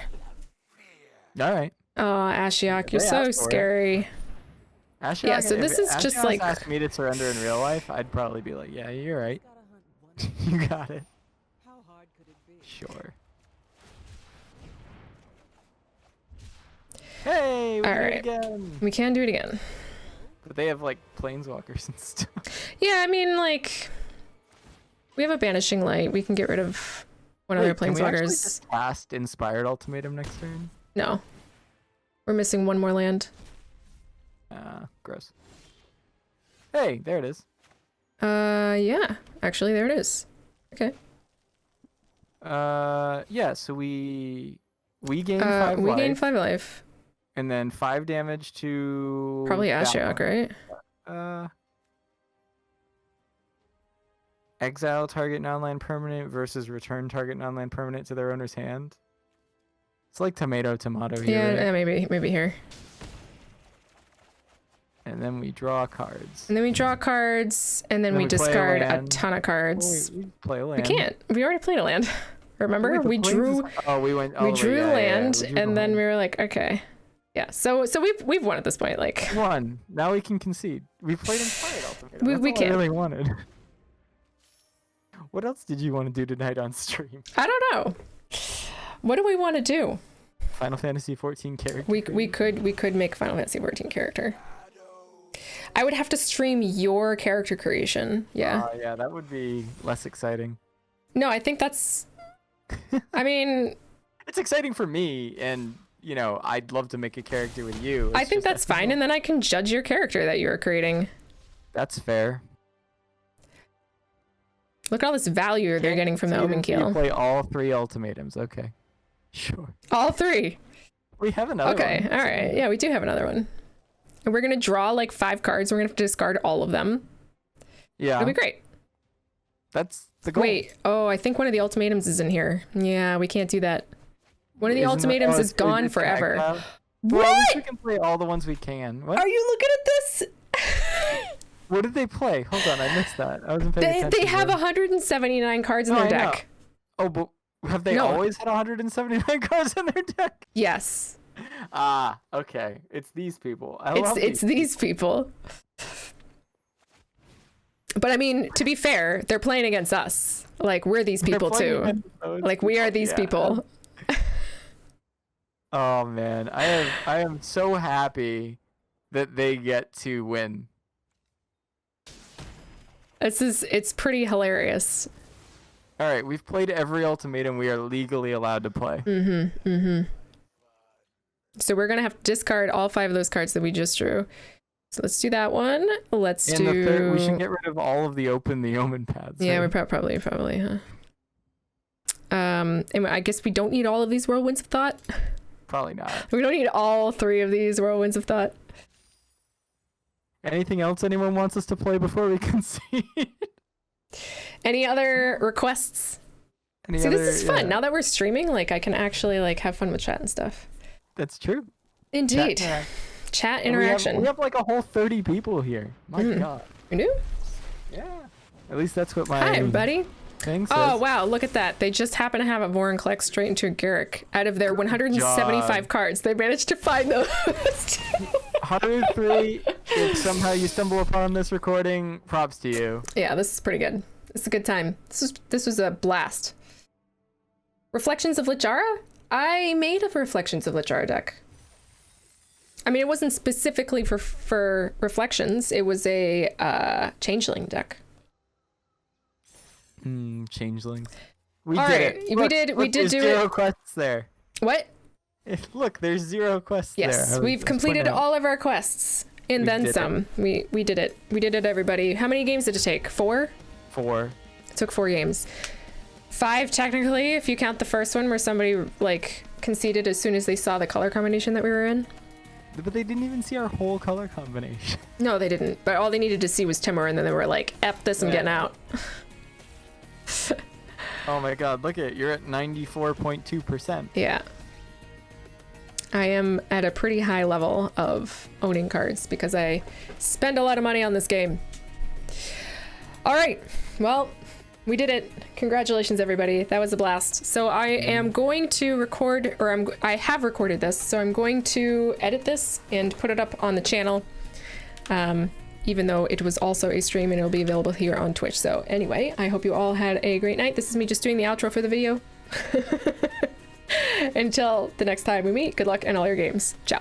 All right. Oh, Ashiok, you're They so asked for it. scary. Ashiok, Yeah, so this is if just Ashiok like- asked me to surrender in real life, I'd probably be like, yeah, you're right. You got it. How hard could it be? Sure. Hey, we All did right. it again. We can do it again. But they have like planeswalkers and stuff. Yeah, I mean, like, we have a Banishing Light. We can get rid of one of their Can we actually planeswalkers. just cast Inspired Ultimatum next turn? No. We're missing one more land. Gross. Hey, there it is. Yeah. Actually, there it is. Okay. Yeah, so we gain 5 we life, gain 5 life. and then 5 damage to Probably that Ashiok, one. right? Exile target non-land permanent versus return target non-land permanent to their owner's hand. It's like tomato here. Yeah, right? maybe here. And then we draw cards. And then we draw cards, and then Then we we play a discard a land. ton of cards. We play a We land. can't. We already played a land. Remember? Wait, the We plains drew is- Oh, we went. we drew the land, we drew and the then land. we were like, okay. Yeah. So we've won at this point. Like, Won. Now we can concede. We played Inspired Ultimatum. We- That's we all can. I really wanted. What else did you want to do tonight on stream? I don't know. What do we want to do? Final Fantasy 14 character. We could make Final Fantasy 14 character. I would have to stream your character creation. Yeah. Yeah, that would be less exciting. No, I think that's. I mean, It's exciting for me, and you know, I'd love to make a character with you. I It's think just- that's fine, and then I can judge your character that you're creating. That's fair. Look at all this value they're getting from the Omen You Keel. play all 3 ultimatums. Okay, sure. All 3. We have another. Okay, one. all right. Yeah, we do have another one. And we're gonna draw like 5 cards. We're gonna have to discard all of them. Yeah, It'll be great. that's the goal. Wait. Oh, I think one of the ultimatums is in here. Yeah, we can't do that. One of the Isn't it- ultimatums oh, is gone it forever. tagged out? Well, at least What? we can play all the ones we can. What? Are you looking at this? What did they play? Hold on, I missed that. I wasn't paying attention. They have to 179 cards in No, their I know. deck. Oh, but have they No. always had 179 cards in their deck? Yes. Ah, okay. It's these people. I love It's these people. But I mean, to be fair, they're playing against us. Like, we're these They're people playing too. against those Like, we are people, these yeah. people. Oh man, I am so happy that they get to win. It's pretty hilarious. All right, we've played every ultimatum we are legally allowed to play. So we're gonna have to discard all 5 of those cards that we just drew. So let's do that one. Let's And do. the third, we should get rid of all of the the omen pads. Yeah, right? we're probably, huh? And I guess we don't need all of these whirlwinds of thought. Probably not. We don't need all 3 of these whirlwinds of thought. Anything else anyone wants us to play before we concede? Any other requests? Any See, other, this is fun. Now that we're streaming, like I can actually like have fun with chat and stuff. That's true. Indeed. Chat, Chat and interaction. we have like a whole 30 people here. My God. You do? Yeah. At least that's what my Hi, everybody. thing says. Oh, wow. Look at that. They just happen to have a Voron collect straight into a Garrick. Out of their 175 cards, they managed to find those. 103. If somehow you stumble upon this recording, props to you. Yeah, this is pretty good. It's a good time. This was a blast. Reflections of Lichara? I made a Reflections of Lichara deck. I mean, it wasn't specifically for Reflections. It was a Changeling deck. Changelings. We All did right, it. Look, we did there's do zero it. quests there. What? Look, there's 0 quests there. Yes, we've completed all of our quests and then some. We did it. We did it, everybody. How many games did it take? 4? 4. It took 4 games. 5 technically, if you count the first one where somebody like conceded as soon as they saw the color combination that we were in. But they didn't even see our whole color combination. No, they didn't. But all they needed to see was Timur, and then they were like, F this, I'm getting out. Oh my God, look at it. You're at 94.2%. Yeah. I am at a pretty high level of owning cards because I spend a lot of money on this game. All right. Well, we did it. Congratulations, everybody. That was a blast. So I am going to record, or I have recorded this, so I'm going to edit this and put it up on the channel, even though it was also a stream and it'll be available here on Twitch. So anyway, I hope you all had a great night. This is me just doing the outro for the video. Until the next time we meet, good luck in all your games. Ciao.